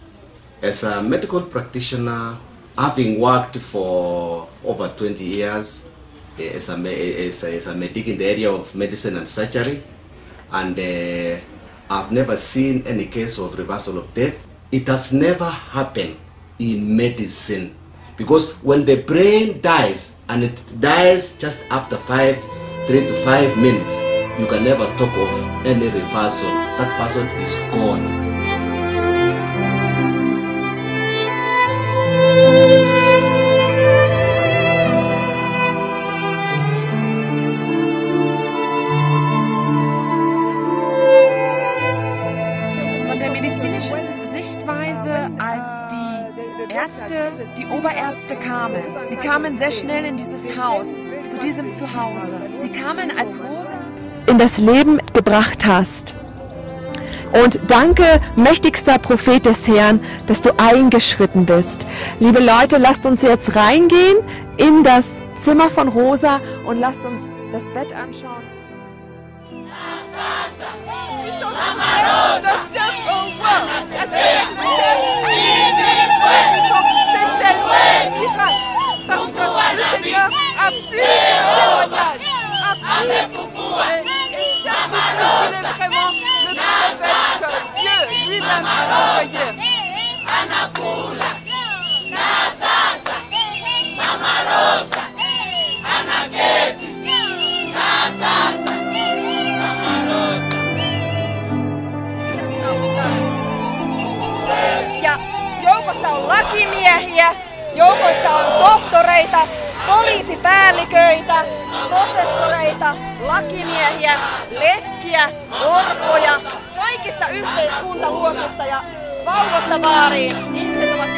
As a medical practitioner, having worked for over 20 years as a medic in the area of medicine and surgery, and I've never seen any case of reversal of death. It has never happened in medicine, because when the brain dies, and it dies just after 3 to 5 minutes, you can never talk of any reversal. That person is gone.
Von der medizinischen Sichtweise, als die Ärzte, die Oberärzte kamen. Sie kamen sehr schnell in dieses Haus, zu diesem Zuhause. Sie kamen, als Rosa in das Leben gebracht hast. Und danke, mächtigster Prophet des Herrn, dass du eingeschritten bist. Liebe Leute, lasst uns jetzt reingehen in das Zimmer von Rosa und lasst uns das Bett anschauen.
Parce que le Seigneur a plus de témoignages, a plus et certes qu'il est vraiment le prophète que Dieu lui-même a envoyé. Ja joukossa on lakimiehiä, joukoissa on tohtoreita, poliisipäälliköitä, professoreita, lakimiehiä, leskiä, orpoja, kaikista yhteiskuntaluokista ja vauvasta vaariin. Ihmiset ovat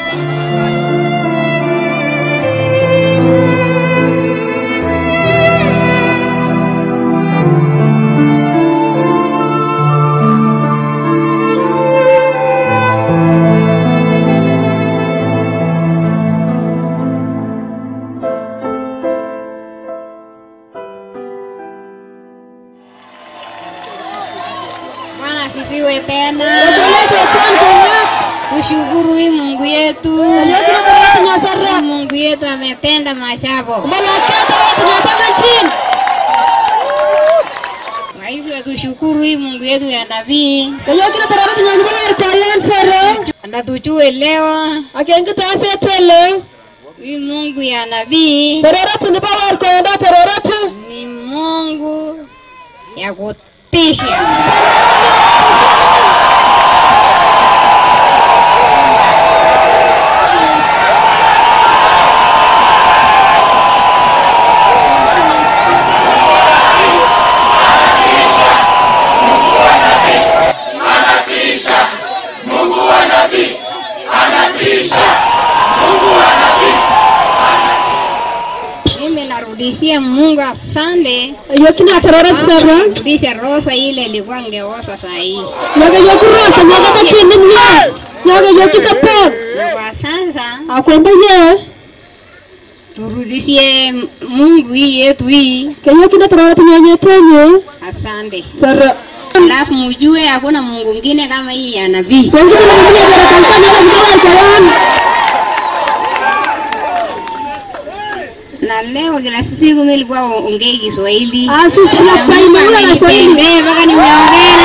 Asifiwe tena. Tushukuru Mungu yetu. Mungu yetu ametenda maajabu. Kwa hivyo tushukuru Mungu yetu ya nabii. Anatujua leo. Huyu Mungu ya nabii ni Mungu ya kutisha. Narudishia Mungu asante. Yokina tarara sana. Rudisha rosa ile ilikuwa ngeosa sahi. Nyoga yokurosa nyoga takini mia. Nyoga yokisapo. Kwa sasa akwenda ye. Turudishie Mungu yetu hii. Yokina tarara tunyenyetenye. Asante. Sara. Alafu mjue hakuna Mungu mwingine kama hii ya nabii. Na leo kila siku nilikuwa ongea Kiswahili. Sisi tunafanya na Kiswahili. Mpaka nimeongea.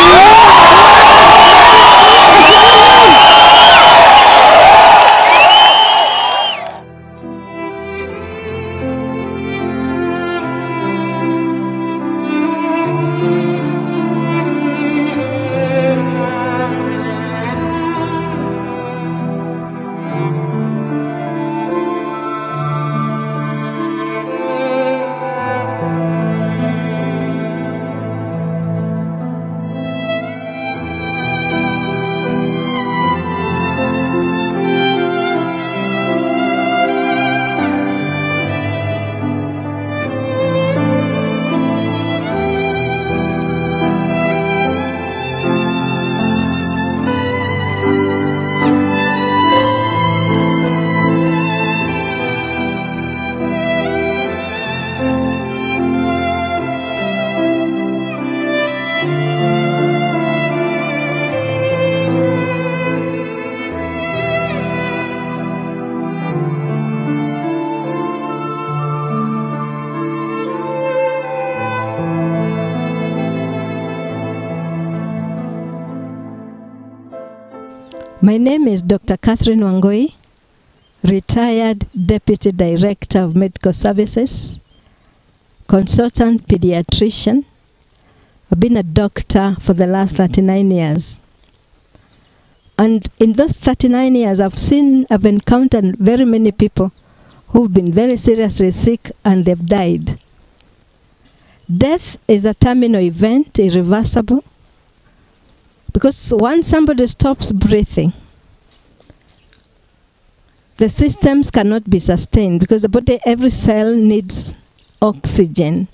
My name is Dr. Catherine Wangoi, retired Deputy Director of Medical Services, consultant pediatrician, I've been a doctor for the last 39 years. And in those 39 years, I've encountered very many people who've been very seriously sick and they've died. Death is a terminal event, irreversible, because once somebody stops breathing, the systems cannot be sustained because the body, every cell needs oxygen.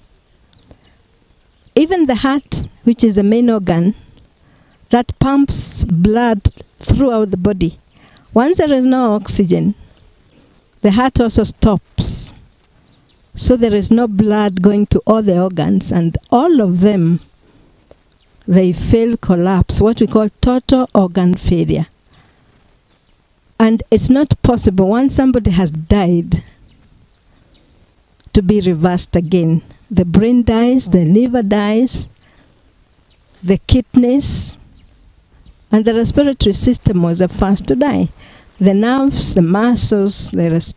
Even the heart, which is the main organ that pumps blood throughout the body, once there is no oxygen, the heart also stops. So there is no blood going to all the organs, and all of them, they fail, collapse, what we call total organ failure. And it's not possible, once somebody has died, to be reversed again. The brain dies, the liver dies, the kidneys, and the respiratory system was the first to die. The nerves, the muscles, the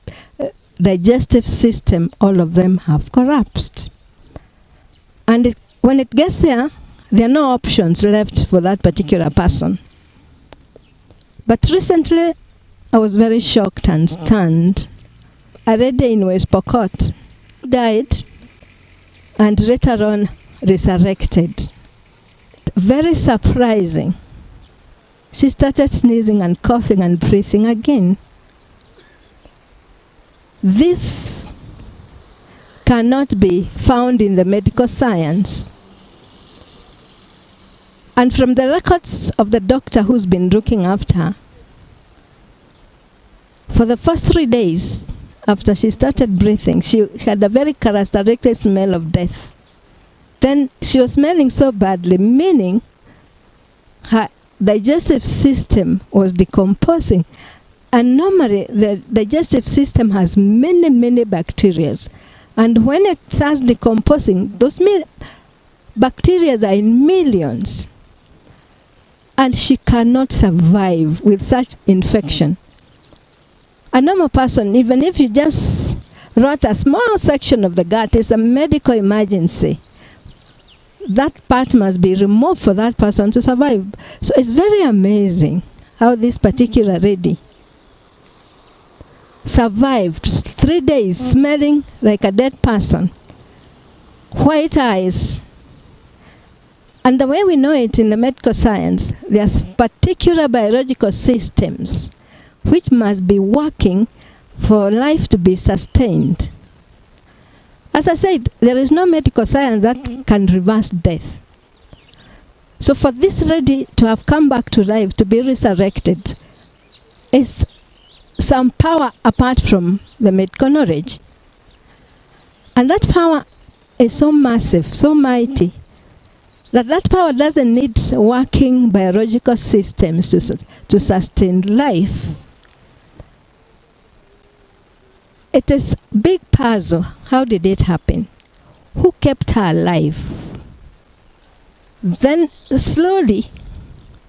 digestive system, all of them have collapsed. And when it gets there are no options left for that particular person. But recently, I was very shocked and stunned. A lady in West Pokot died and later on resurrected. Very surprising. She started sneezing and coughing and breathing again. This cannot be found in the medical science. And from the records of the doctor who's been looking after her, for the first 3 days after she started breathing, she had a very characteristic smell of death. Then she was smelling so badly, meaning her digestive system was decomposing. And normally the digestive system has many bacteria. And when it starts decomposing, those bacteria are in millions. And she cannot survive with such infection. A normal person, even if you just rot a small section of the gut, it's a medical emergency. That part must be removed for that person to survive. So it's very amazing how this particular lady survived 3 days smelling like a dead person, white eyes. And the way we know it in the medical science, there's particular biological systems which must be working for life to be sustained. As I said, there is no medical science that can reverse death. So for this lady to have come back to life, to be resurrected, is some power apart from the medical knowledge. And that power is so massive, so mighty, that power doesn't need working biological systems to sustain life. It is a big puzzle. How did it happen? Who kept her alive? Then slowly,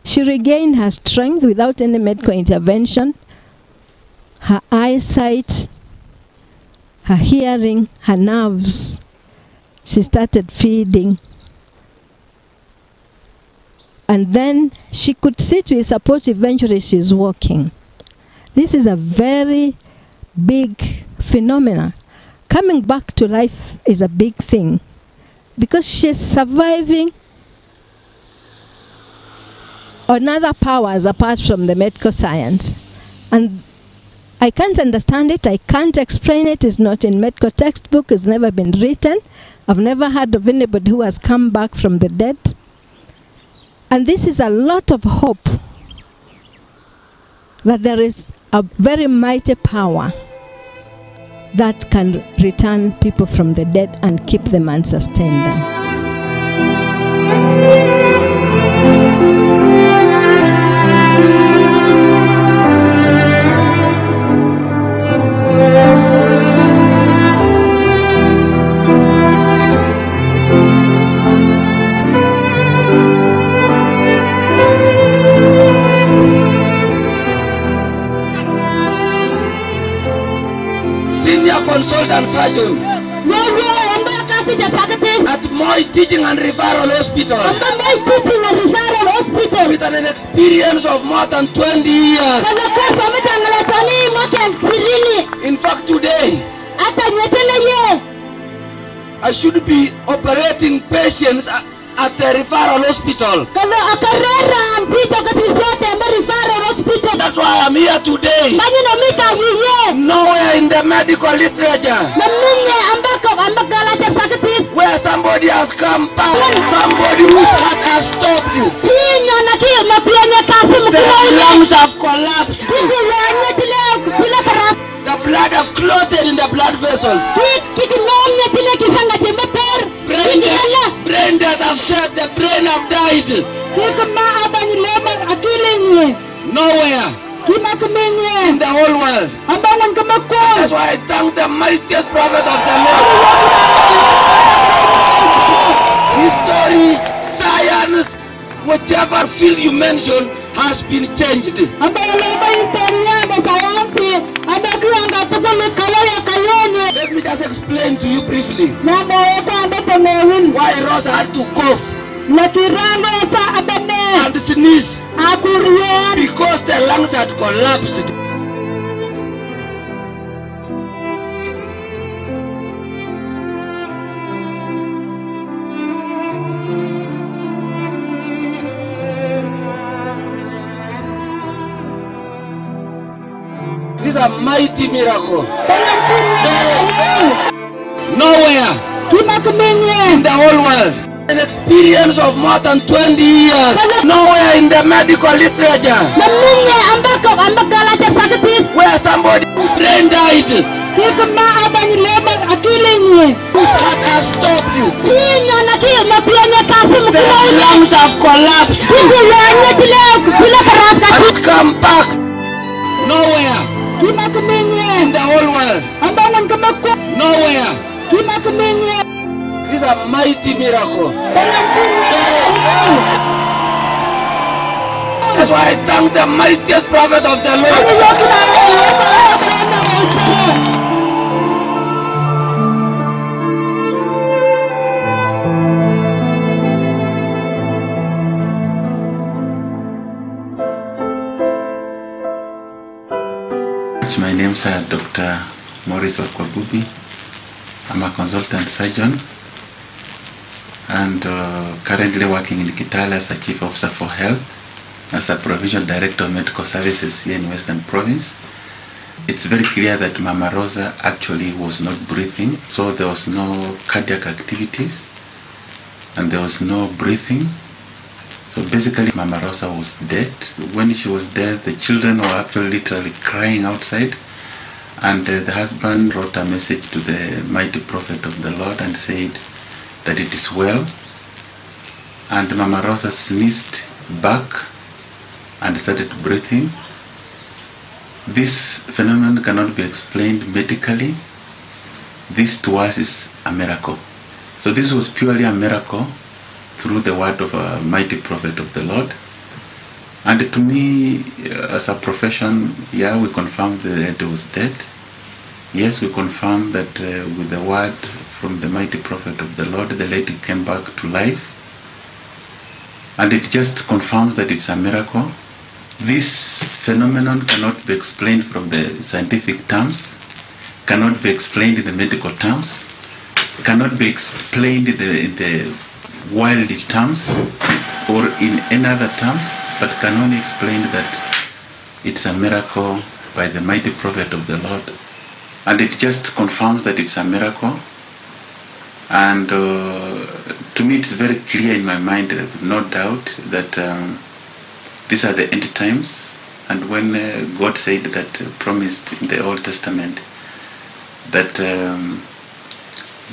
she regained her strength without any medical intervention, her eyesight, her hearing, her nerves. She started feeding. And then she could sit with support. Eventually she's walking. This is a very big phenomena. Coming back to life is a big thing because she's surviving on other powers apart from the medical science. And I can't understand it, I can't explain it, it's not in medical textbook, it's never been written. I've never heard of anybody who has come back from the dead. And this is a lot of hope that there is a very mighty power that can return people from the dead and keep them and sustain them.
Consultant surgeon. at Moi Teaching and Referral Hospital with an experience of more than 20 years. In fact, today, I should be operating patients at the referral hospital. That's why I'm here today. Nowhere in the medical literature where somebody has come back, somebody whose heart has stopped. The lungs have collapsed. The blood have clotted in the blood vessels. Brain death have said, the brain have died. Nowhere in the whole world. That's why I thank the mightiest prophet of the Lord. History, science, whatever field you mention has been changed. Let me just explain to you briefly why Rosa had to cough and sneeze, because the lungs had collapsed. This is a mighty miracle. Nowhere in the whole world. An experience of more than 20 years. Nowhere in the medical literature where somebody whose brain died, whose heart has stopped, the lungs have collapsed, has come back. Nowhere in the whole world. Nowhere. This is a mighty miracle. That's why I thank the mightiest prophet of the Lord.
My name is Dr. Maurice Okwabubi. I'm a consultant surgeon and currently working in Kitale as a Chief Officer for Health, as a Provincial Director of Medical Services here in Western Province. It's very clear that Mama Rosa actually was not breathing, so there was no cardiac activities and there was no breathing. So basically Mama Rosa was dead. When she was dead, the children were actually literally crying outside, and the husband wrote a message to the mighty prophet of the Lord and said that it is well. And Mama Rosa sneezed back and started breathing. This phenomenon cannot be explained medically. This to us is a miracle. So this was purely a miracle through the word of a mighty prophet of the Lord. And to me, as a profession, yeah, we confirmed the lady was dead. Yes, we confirmed that with the word from the mighty prophet of the Lord, the lady came back to life. And it just confirms that it's a miracle. This phenomenon cannot be explained from the scientific terms, cannot be explained in the medical terms, cannot be explained in the worldly terms or in any other terms, but can only explain that it's a miracle by the mighty prophet of the Lord. And it just confirms that it's a miracle. And to me it's very clear in my mind, no doubt, that these are the end times. And when God said that, promised in the Old Testament, that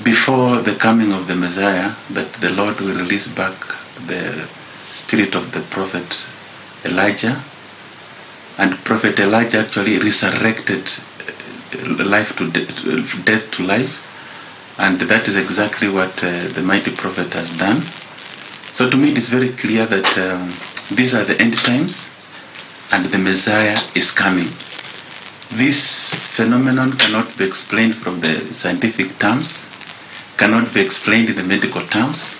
before the coming of the Messiah, that the Lord will release back the spirit of the prophet Elijah. And prophet Elijah actually resurrected life to death to life. And that is exactly what the mighty prophet has done. So to me it is very clear that these are the end times and the Messiah is coming. This phenomenon cannot be explained from the scientific terms, cannot be explained in the medical terms,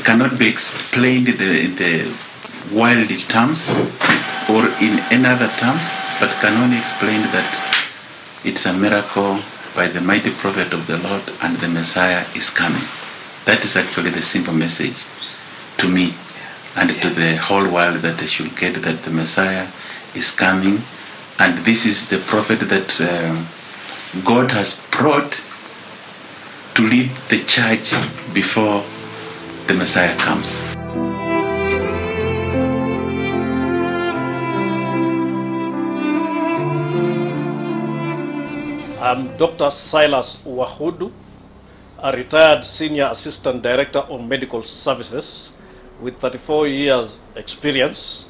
cannot be explained in the worldly terms or in any other terms, but can only explain that it's a miracle by the mighty prophet of the Lord and the Messiah is coming. That is actually the simple message to me and to the whole world, that they should get that the Messiah is coming, and this is the prophet that God has brought to lead the church before the Messiah comes.
I'm Dr. Silas Wahudu, a retired Senior Assistant Director on Medical Services with 34 years experience.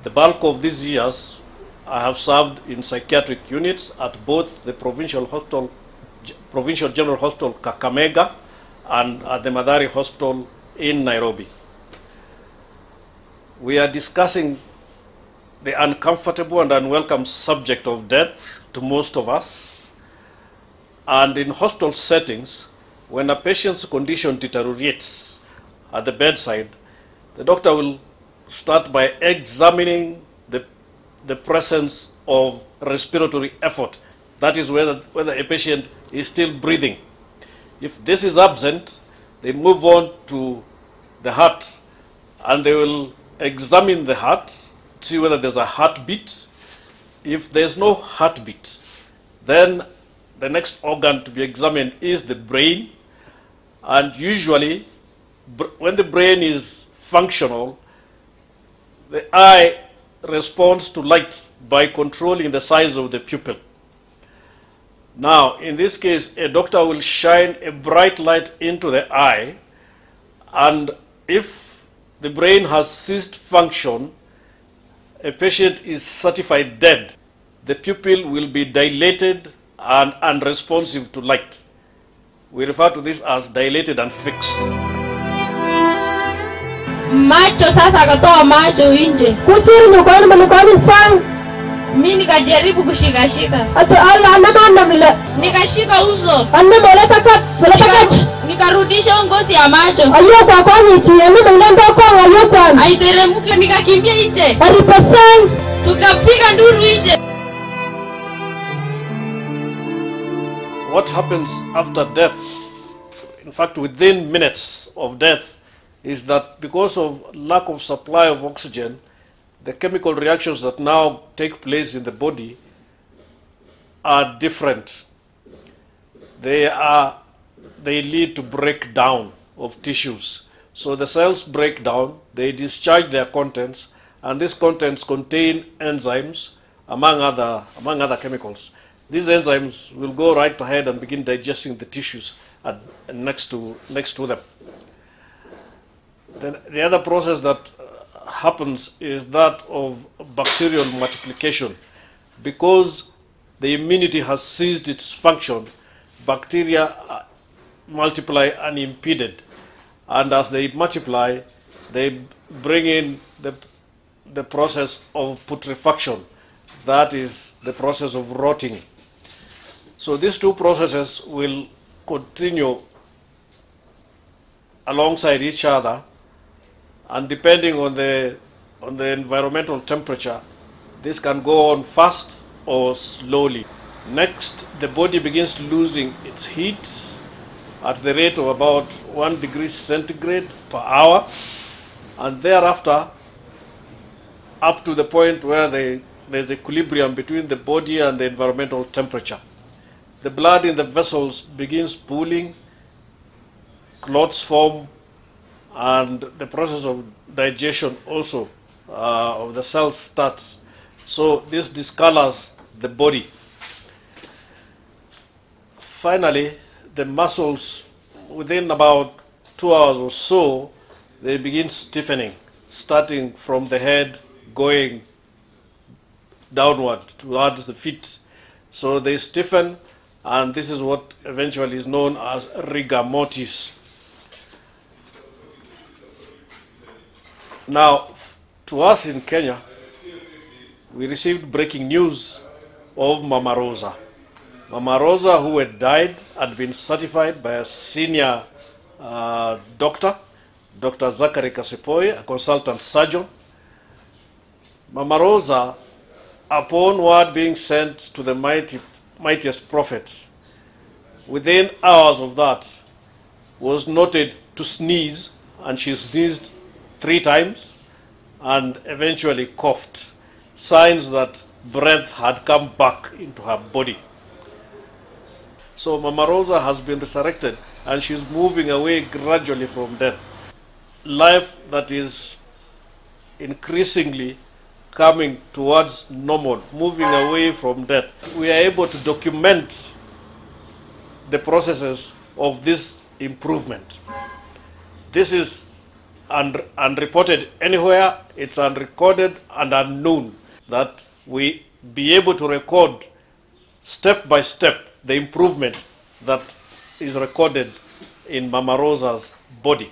The bulk of these years I have served in psychiatric units at both the Provincial General Hospital Kakamega and at the Madari Hospital in Nairobi. We are discussing the uncomfortable and unwelcome subject of death to most of us. And in hospital settings, when a patient's condition deteriorates at the bedside, the doctor will start by examining the presence of respiratory effort. That is whether a patient is still breathing. If this is absent, they move on to the heart and they will examine the heart, see whether there's a heartbeat. If there's no heartbeat, then the next organ to be examined is the brain. And usually, when the brain is functional, the eye responds to light by controlling the size of the pupil. Now, in this case, a doctor will shine a bright light into the eye, and if the brain has ceased function, a patient is certified dead. The pupil will be dilated and unresponsive to light. We refer to this as dilated and fixed.
Macho sasa akatoa macho nje. Kuchiri nyukwani mlikoni sang. Mimi nikajaribu kushika. Ata Allah anamanda mle. Nikashika uso. Anamoleta kat. Nikarudisha ngozi ya macho. Ayo kwa kwani chi, anamoleta kwa ayo kwa. Aiteremka nikakimbia nje. Alipasang. Tukapiga nduru nje.
What happens after death, in fact within minutes of death, is that because of lack of supply of oxygen, the chemical reactions that now take place in the body are different. They lead to breakdown of tissues. So the cells break down, they discharge their contents, and these contents contain enzymes, among other chemicals. These enzymes will go right ahead and begin digesting the tissues next to them. Then the other process that happens is that of bacterial multiplication. Because the immunity has ceased its function, bacteria multiply unimpeded. And as they multiply, they bring in the process of putrefaction. That is the process of rotting. So these two processes will continue alongside each other, and depending on the environmental temperature, this can go on fast or slowly. Next, the body begins losing its heat at the rate of about 1 degree centigrade per hour, and thereafter up to the point where there's equilibrium between the body and the environmental temperature. The blood in the vessels begins pooling, clots form, and the process of digestion also of the cells starts. So this discolors the body. Finally, the muscles, within about 2 hours or so, they begin stiffening, starting from the head, going downward towards the feet. So they stiffen, and this is what eventually is known as rigor mortis. Now, to us in Kenya, we received breaking news of Mama Rosa. Mama Rosa, who had died, had been certified by a senior doctor, Dr. Zachary Kasipoi, a consultant surgeon. Mama Rosa, upon word being sent to the mightiest prophet, within hours of that, was noted to sneeze, and she sneezed 3 times and eventually coughed, signs that breath had come back into her body. So Mama Rosa has been resurrected, and she's moving away gradually from death. Life that is increasingly coming towards normal, moving away from death. We are able to document the processes of this improvement. This is unreported anywhere. It's unrecorded and unknown that we be able to record step by step the improvement that is recorded in Mama Rosa's body.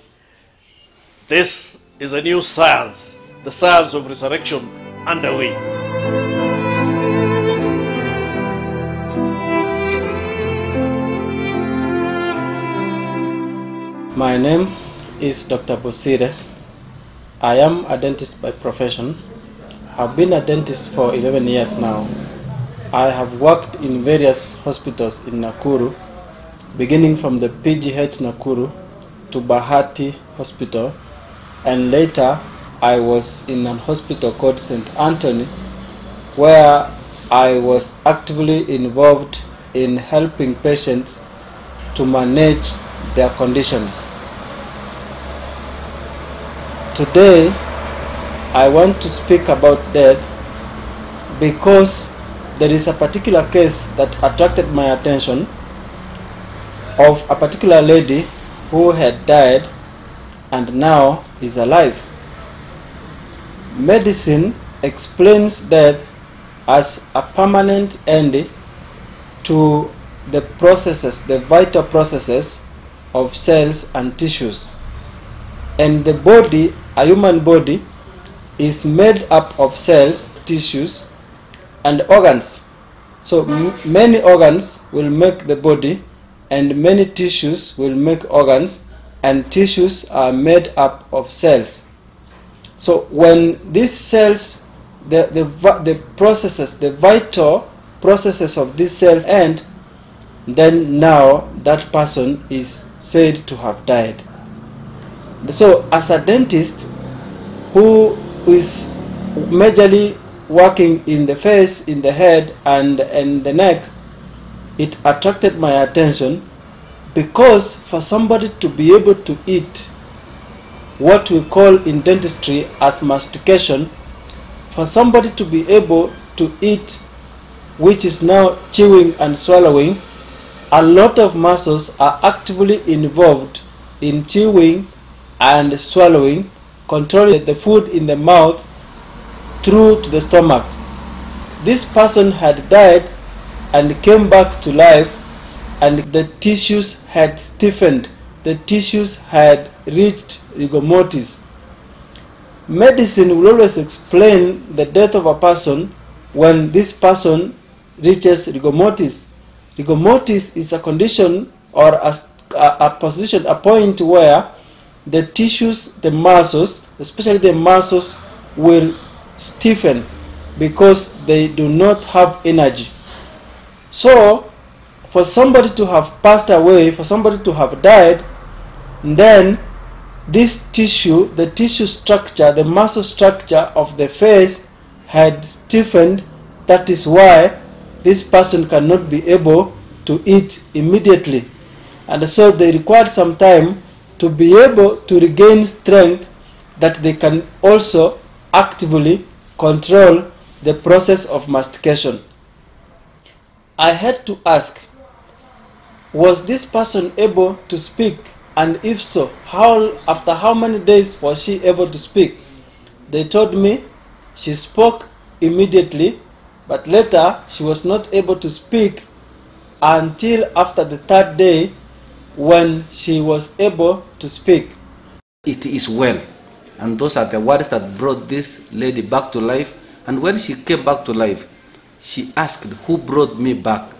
This is a new science, the science of resurrection underway.
My name is Dr. Bosire. I am a dentist by profession. I've been a dentist for 11 years now. I have worked in various hospitals in Nakuru, beginning from the PGH Nakuru to Bahati Hospital, and later I was in an hospital called St. Anthony, where I was actively involved in helping patients to manage their conditions. Today, I want to speak about death because there is a particular case that attracted my attention of a particular lady who had died and now is alive. Medicine explains death as a permanent end to the processes, the vital processes of cells and tissues. And the body, a human body, is made up of cells, tissues, and organs. So many organs will make the body, and many tissues will make organs, and tissues are made up of cells. So when these cells, the processes, the vital processes of these cells end, then now that person is said to have died. So as a dentist who is majorly working in the face, in the head, and the neck, it attracted my attention because for somebody to be able to eat what we call in dentistry as mastication, for somebody to be able to eat, which is now chewing and swallowing, a lot of muscles are actively involved in chewing and swallowing, controlling the food in the mouth through to the stomach. This person had died and came back to life, and the tissues had stiffened. The tissues had reached rigor mortis. Medicine will always explain the death of a person when this person reaches rigor mortis. Rigor mortis is a condition or a position, a point where the tissues, the muscles, especially the muscles, will stiffen because they do not have energy. So for somebody to have passed away, for somebody to have died, then this tissue, the tissue structure, the muscle structure of the face had stiffened. That is why this person cannot be able to eat immediately, and so they required some time to be able to regain strength that they can also actively control the process of mastication. I had to ask, was this person able to speak? And if so, after how many days was she able to speak? They told me she spoke immediately, but later she was not able to speak until after the 3rd day when she was able to speak.
It is well. And those are the words that brought this lady back to life. And when she came back to life, she asked, who brought me back?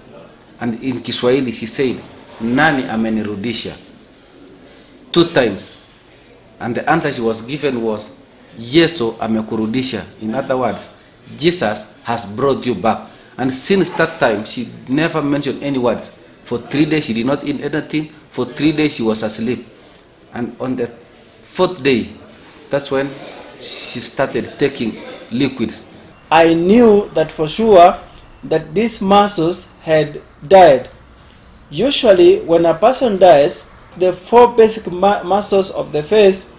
And in Kiswahili she said, nani amenirudisha? 2 times. And the answer she was given was, Yesu amekurudisha. In other words, Jesus has brought you back. And since that time, she never mentioned any words. For 3 days, she did not eat anything. For 3 days, she was asleep. And on the 4th day, that's when she started taking liquids.
I knew that for sure that these muscles had died. Usually, when a person dies, the 4 basic muscles of the face,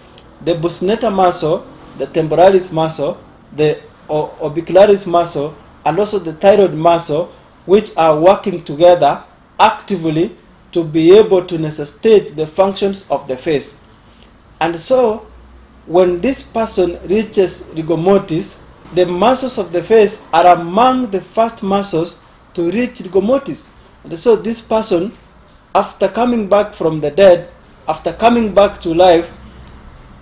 the buccinator muscle, the temporalis muscle, the orbicularis muscle, and also the thyroid muscle, which are working together actively to be able to necessitate the functions of the face. And so, when this person reaches rigor mortis, the muscles of the face are among the first muscles to reach rigor mortis. And so this person, after coming back from the dead, after coming back to life,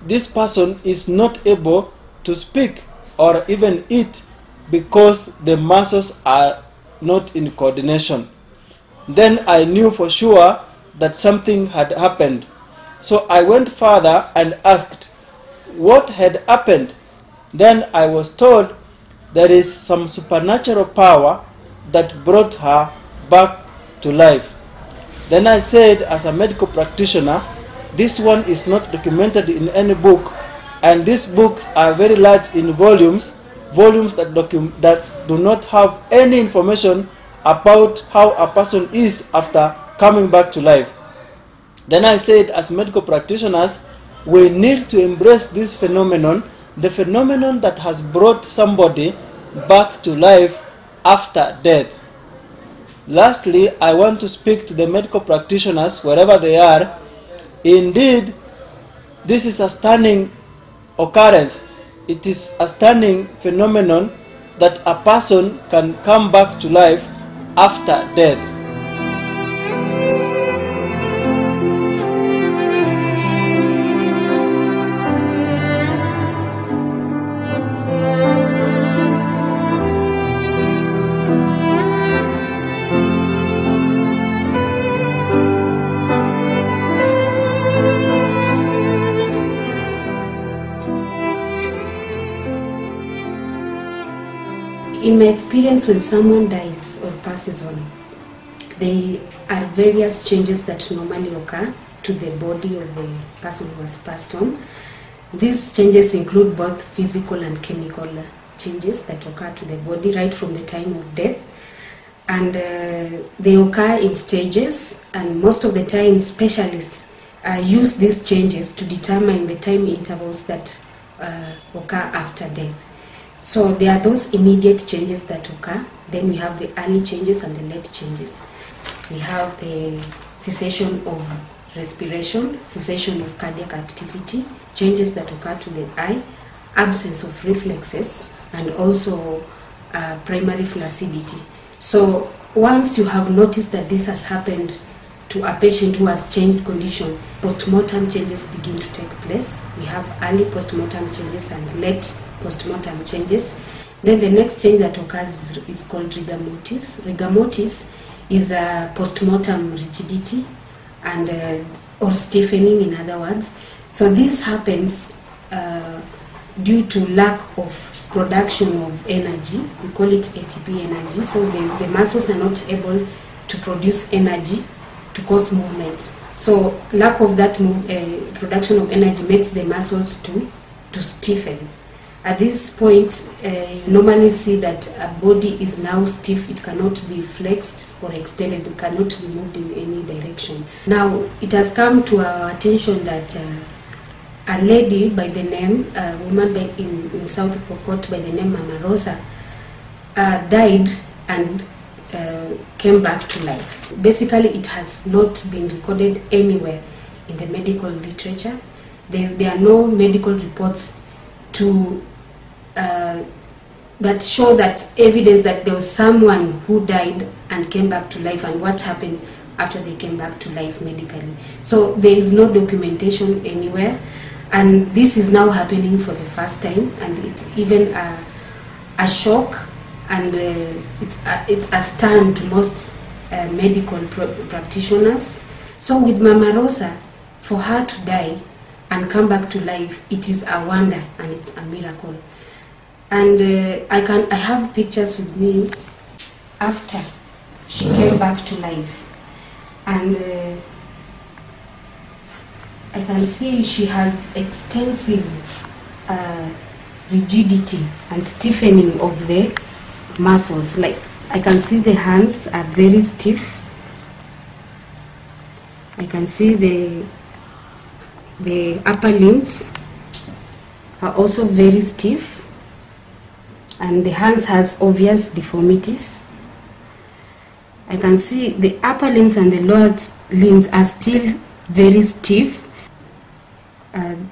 this person is not able to speak or even eat because the muscles are not in coordination. Then I knew for sure that something had happened. So I went further and asked what had happened. Then I was told there is some supernatural power that brought her back to life. Then I said, as a medical practitioner, this one is not documented in any book, and these books are very large in volumes that do not have any information about how a person is after coming back to life. Then I said, as medical practitioners, we need to embrace this phenomenon, the phenomenon that has brought somebody back to life after death. Lastly, I want to speak to the medical practitioners, wherever they are. Indeed, this is a stunning occurrence. It is a stunning phenomenon that a person can come back to life after death.
In my experience, when someone dies or passes on, there are various changes that normally occur to the body of the person who has passed on. These changes include both physical and chemical changes that occur to the body right from the time of death. And they occur in stages, and most of the time specialists use these changes to determine the time intervals that occur after death. So there are those immediate changes that occur, then we have the early changes and the late changes. We have the cessation of respiration, cessation of cardiac activity, changes that occur to the eye, absence of reflexes, and also primary flaccidity. So once you have noticed that this has happened to a patient who has changed condition, post-mortem changes begin to take place. We have early post-mortem changes and late post-mortem changes. Then the next change that occurs is called rigor mortis. Rigor mortis is a post-mortem rigidity and or stiffening, in other words. So this happens due to lack of production of energy. We call it ATP energy. So the muscles are not able to produce energy to cause movement. So lack of that production of energy makes the muscles to stiffen. At this point, you normally see that a body is now stiff. It cannot be flexed or extended. It cannot be moved in any direction. Now, it has come to our attention that a lady by the name, a woman in South Pokot by the name Mama Rosa, died and came back to life. Basically, it has not been recorded anywhere in the medical literature. There are no medical reports that show that evidence that there was someone who died and came back to life and what happened after they came back to life medically. So there is no documentation anywhere, and this is now happening for the first time, and it's even a shock, and it's a stun to most medical practitioners. So with Mama Rosa, for her to die and come back to life, it is a wonder and it's a miracle. And I have pictures with me after she came back to life, and I can see she has extensive rigidity and stiffening of the muscles. Like I can see the hands are very stiff. I can see the upper limbs are also very stiff, and the hands has obvious deformities. I can see the upper limbs and the lower limbs are still very stiff.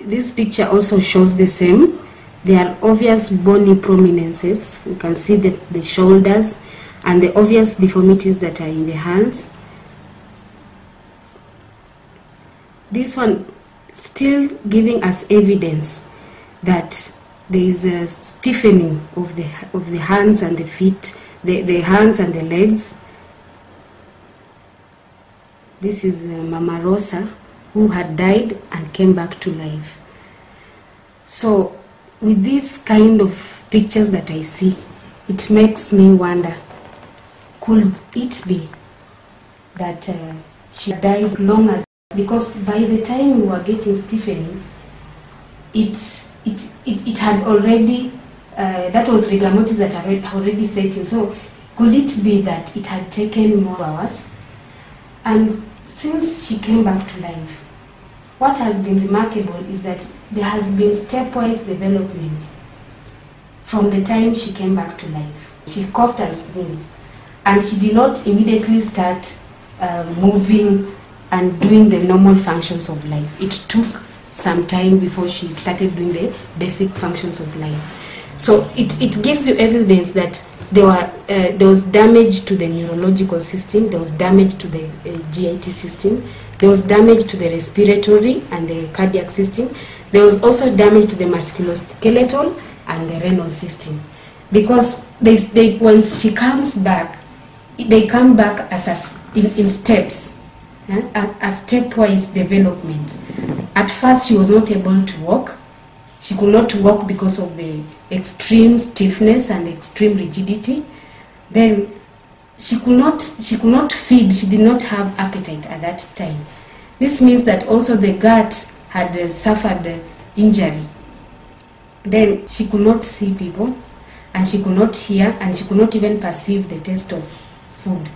This picture also shows the same. There are obvious bony prominences. You can see the shoulders and the obvious deformities that are in the hands. This one still giving us evidence that there is a stiffening of the hands and the feet, the hands and the legs. This is Mama Rosa, who had died and came back to life. So with this kind of pictures that I see, it makes me wonder, could it be that she died long ago? Because by the time we were getting stiffening, it had already, that was rigor mortis that had already set in. So could it be that it had taken more hours? And since she came back to life, what has been remarkable is that there has been stepwise developments from the time she came back to life. She coughed and sneezed, and she did not immediately start moving and doing the normal functions of life. It took some time before she started doing the basic functions of life. So it gives you evidence that there was damage to the neurological system, there was damage to the GIT system, there was damage to the respiratory and the cardiac system, there was also damage to the musculoskeletal and the renal system. Because when she comes back, they come back in steps, a stepwise development. At first she was not able to walk. She could not walk because of the extreme stiffness and extreme rigidity. Then she could not feed. She did not have appetite at that time. This means that also the gut had suffered injury. Then she could not see people, and she could not hear, and she could not even perceive the taste of food.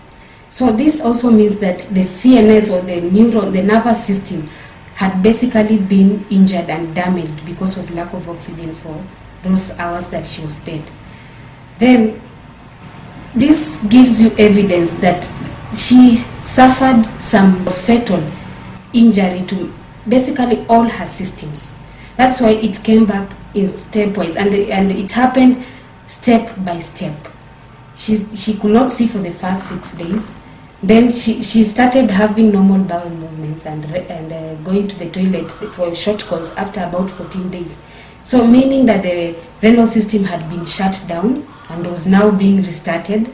So this also means that the CNS, or the nervous system, had basically been injured and damaged because of lack of oxygen for those hours that she was dead. Then this gives you evidence that she suffered some fatal injury to basically all her systems. That's why it came back in stepwise, and it happened step by step. She could not see for the first 6 days. Then she started having normal bowel movements and going to the toilet for short calls after about 14 days. So meaning that the renal system had been shut down and was now being restarted.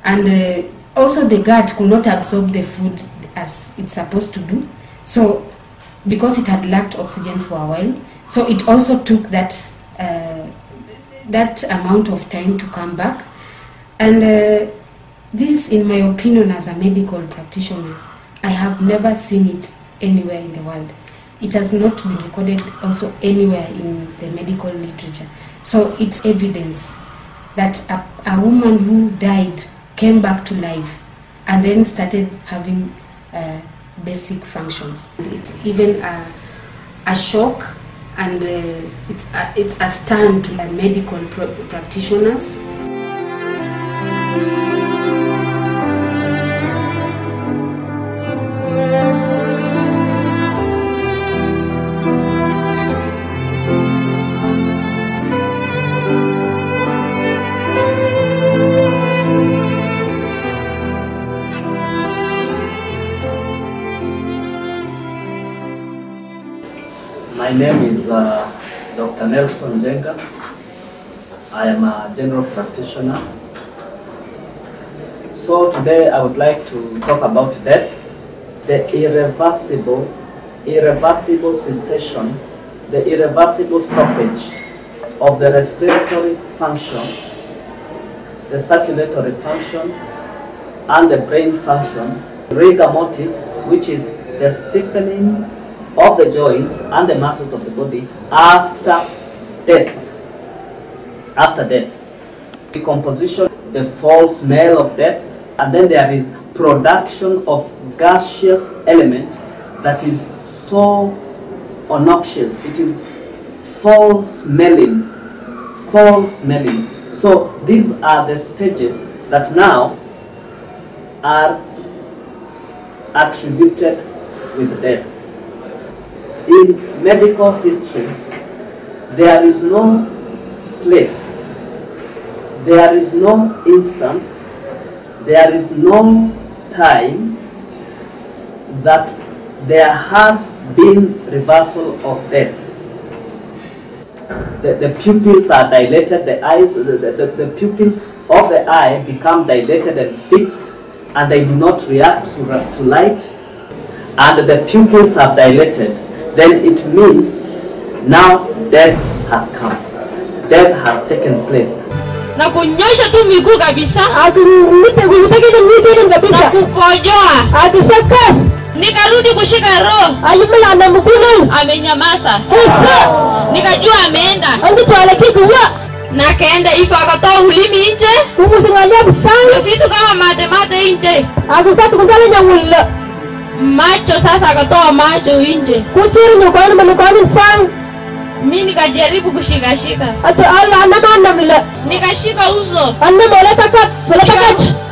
And also the gut could not absorb the food as it's supposed to do. So because it had lacked oxygen for a while, so it also took that amount of time to come back. And this, in my opinion, as a medical practitioner, I have never seen it anywhere in the world. It has not been recorded also anywhere in the medical literature. So it's evidence that a woman who died came back to life and then started having basic functions. It's even a shock, and it's a stun to the medical practitioners.
My name is Dr. Nelson Jenga. I am a general practitioner. So today I would like to talk about death, the irreversible cessation, the irreversible stoppage of the respiratory function, the circulatory function, and the brain function. Rigor mortis, which is the stiffening of the joints and the muscles of the body after death. After death. Decomposition, the foul smell of death, and then there is production of gaseous element that is so obnoxious. It is foul smelling. So these are the stages that now are attributed with death. In medical history, there is no place, there is no instance, there is no time that there has been reversal of death. The pupils are dilated, the eyes, the pupils of the eye become dilated and fixed, and they do not react to light, and the pupils have dilated, then it means now death has come. Death has taken place.
Na kunyosha tu miguu kabisa. Akimite kabisa. Na kukojoa. Akisakas. Nikarudi kushika roho. Alimla anamkulu. Amenyamaza. Nikajua ameenda. Angitwala kikuwa. Na kaenda hivyo akatoa ulimi nje. Kumusingalia busanga. Vitu kama mate nje. Akupata kundala nyawula. Macho sasa akatoa macho nje. Kuchiri nyukwani mlikoni sang. Mimi nikajaribu kushika. Ati Allah anamla. Nikashika uso. Anamleta kat.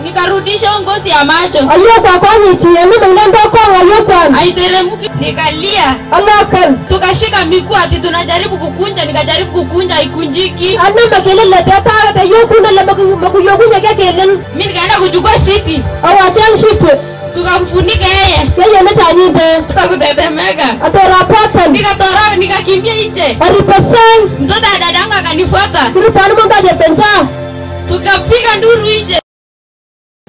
Nikarudisha ngozi ya macho. Aliyo kwa kwani tieni mlendo kwa aliyo kwa. Aiteremki. Nikalia. Allah. Tukashika miguu ati tunajaribu kukunja, nikajaribu kukunja haikunjiki. Anamba kelele tata hata yokuna la makuyokunya kelele. Mimi nikaenda kuchukua siti. Awachang ship. Tukamfunika yeye anachanyinde tukakubebemeka atorapata nikakimbia nje alipasai mtoto dadangu akanifuata tulipana montaje benja tukapiga nduru nje.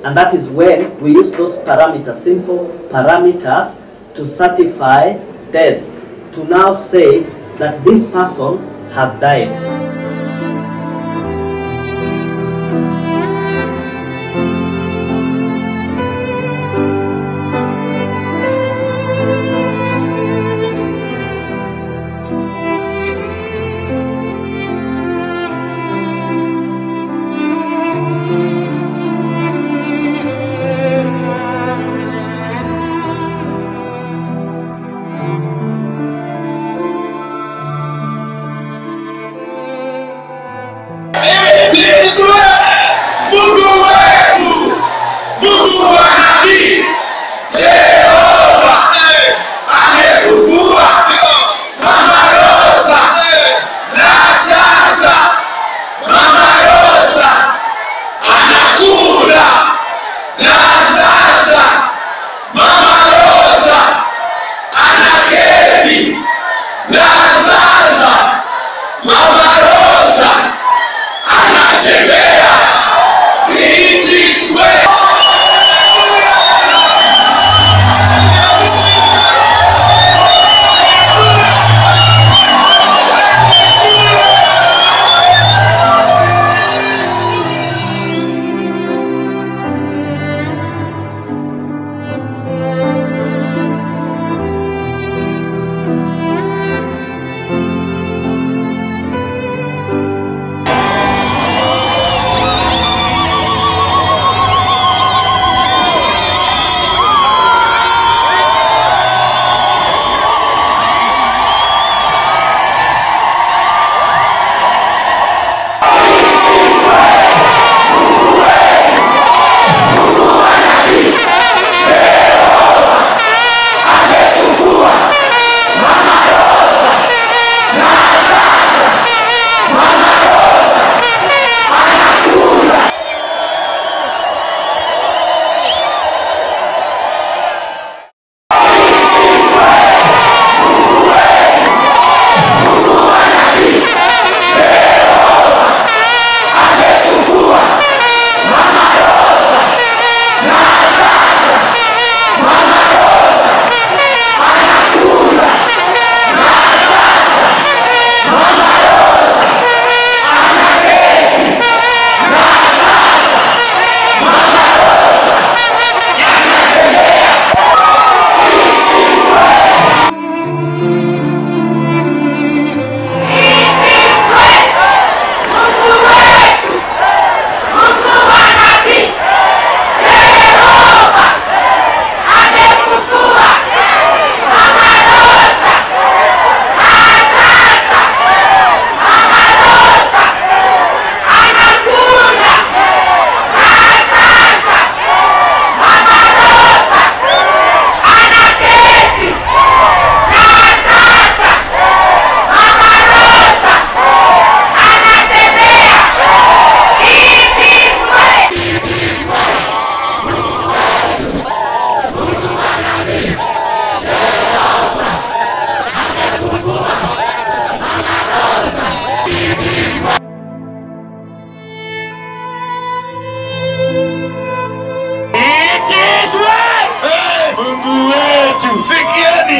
And that is when we use those parameters, simple parameters, to certify death, to now say that this person has died.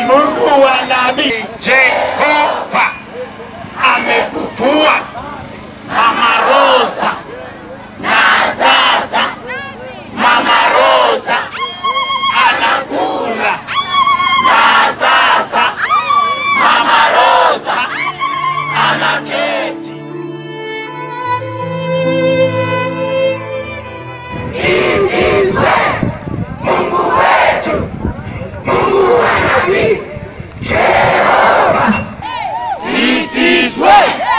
Mungu wa nabii Jehova amefufua Mama Rosa, na sasa Mama Rosa anakula, na sasa Mama Rosa anaketi. It is well, Mungu wetu, Mungu wa nabii Jehova. It is well.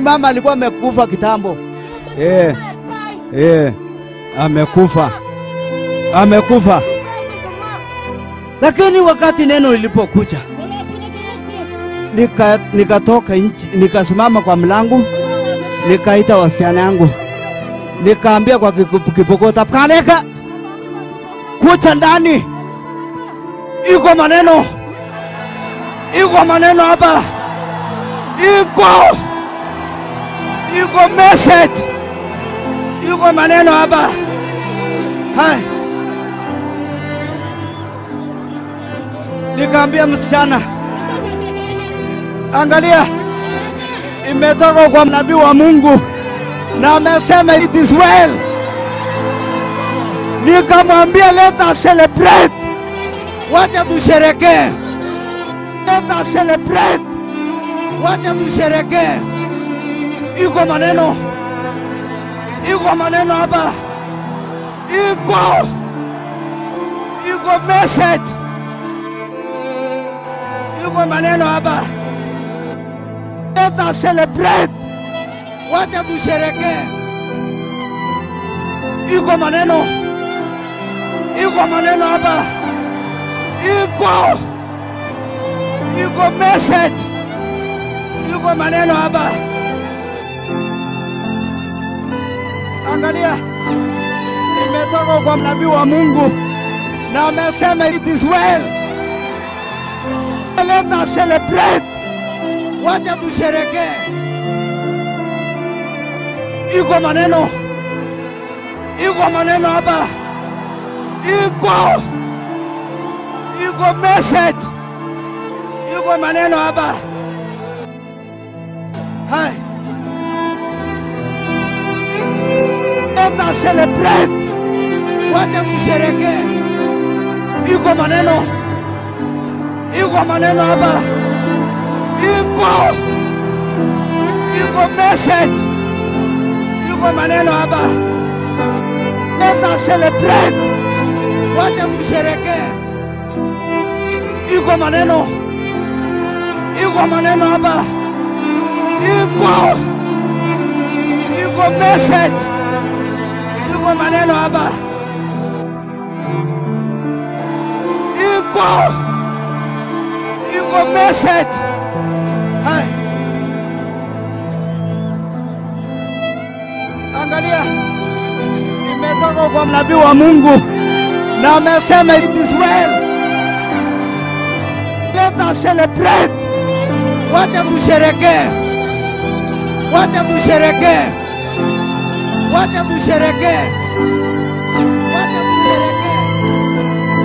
mama alikuwa amekufa kitambo. Amekufa. Lakini wakati neno lilipokuja, nikatoka nje, nikasimama kwa mlango, nikaita wasichana yangu, nikaambia kwa kipokota, "Kaleka, kucha ndani. Iko maneno hapa. Iko message. Iko maneno hapa." Hai. Nikaambia msichana, "Angalia, imetoka kwa nabii wa Mungu na amesema it is well." Nikamwambia, "Let us celebrate. Wacha tusherekee. Let us celebrate. Wacha tusherekee. Iko maneno hapa. Iko message. Iko maneno hapa. Let us celebrate. Wacha tusherekee. Iko maneno hapa. Iko message. Iko maneno hapa. Angalia, imetoka kwa nabii wa Mungu na amesema it is well. Let us celebrate. Wacha tusherekee. Iko maneno hapa. Iko message. Iko maneno hapa. Hai. Let us celebrate. Wacha tusherekee. Iko maneno hapa. Iko message. Iko maneno hapa. Let us celebrate. Wacha tusherekee. Iko maneno hapa. Iko message. Iko maneno hapa. Iko message. Hai. Angalia, imetoka kwa nabii wa Mungu na amesema it is well. Let us celebrate. Wacha tusherekee. Wacha tusherekee. Wacha tusherekee. Wacha tusherekee.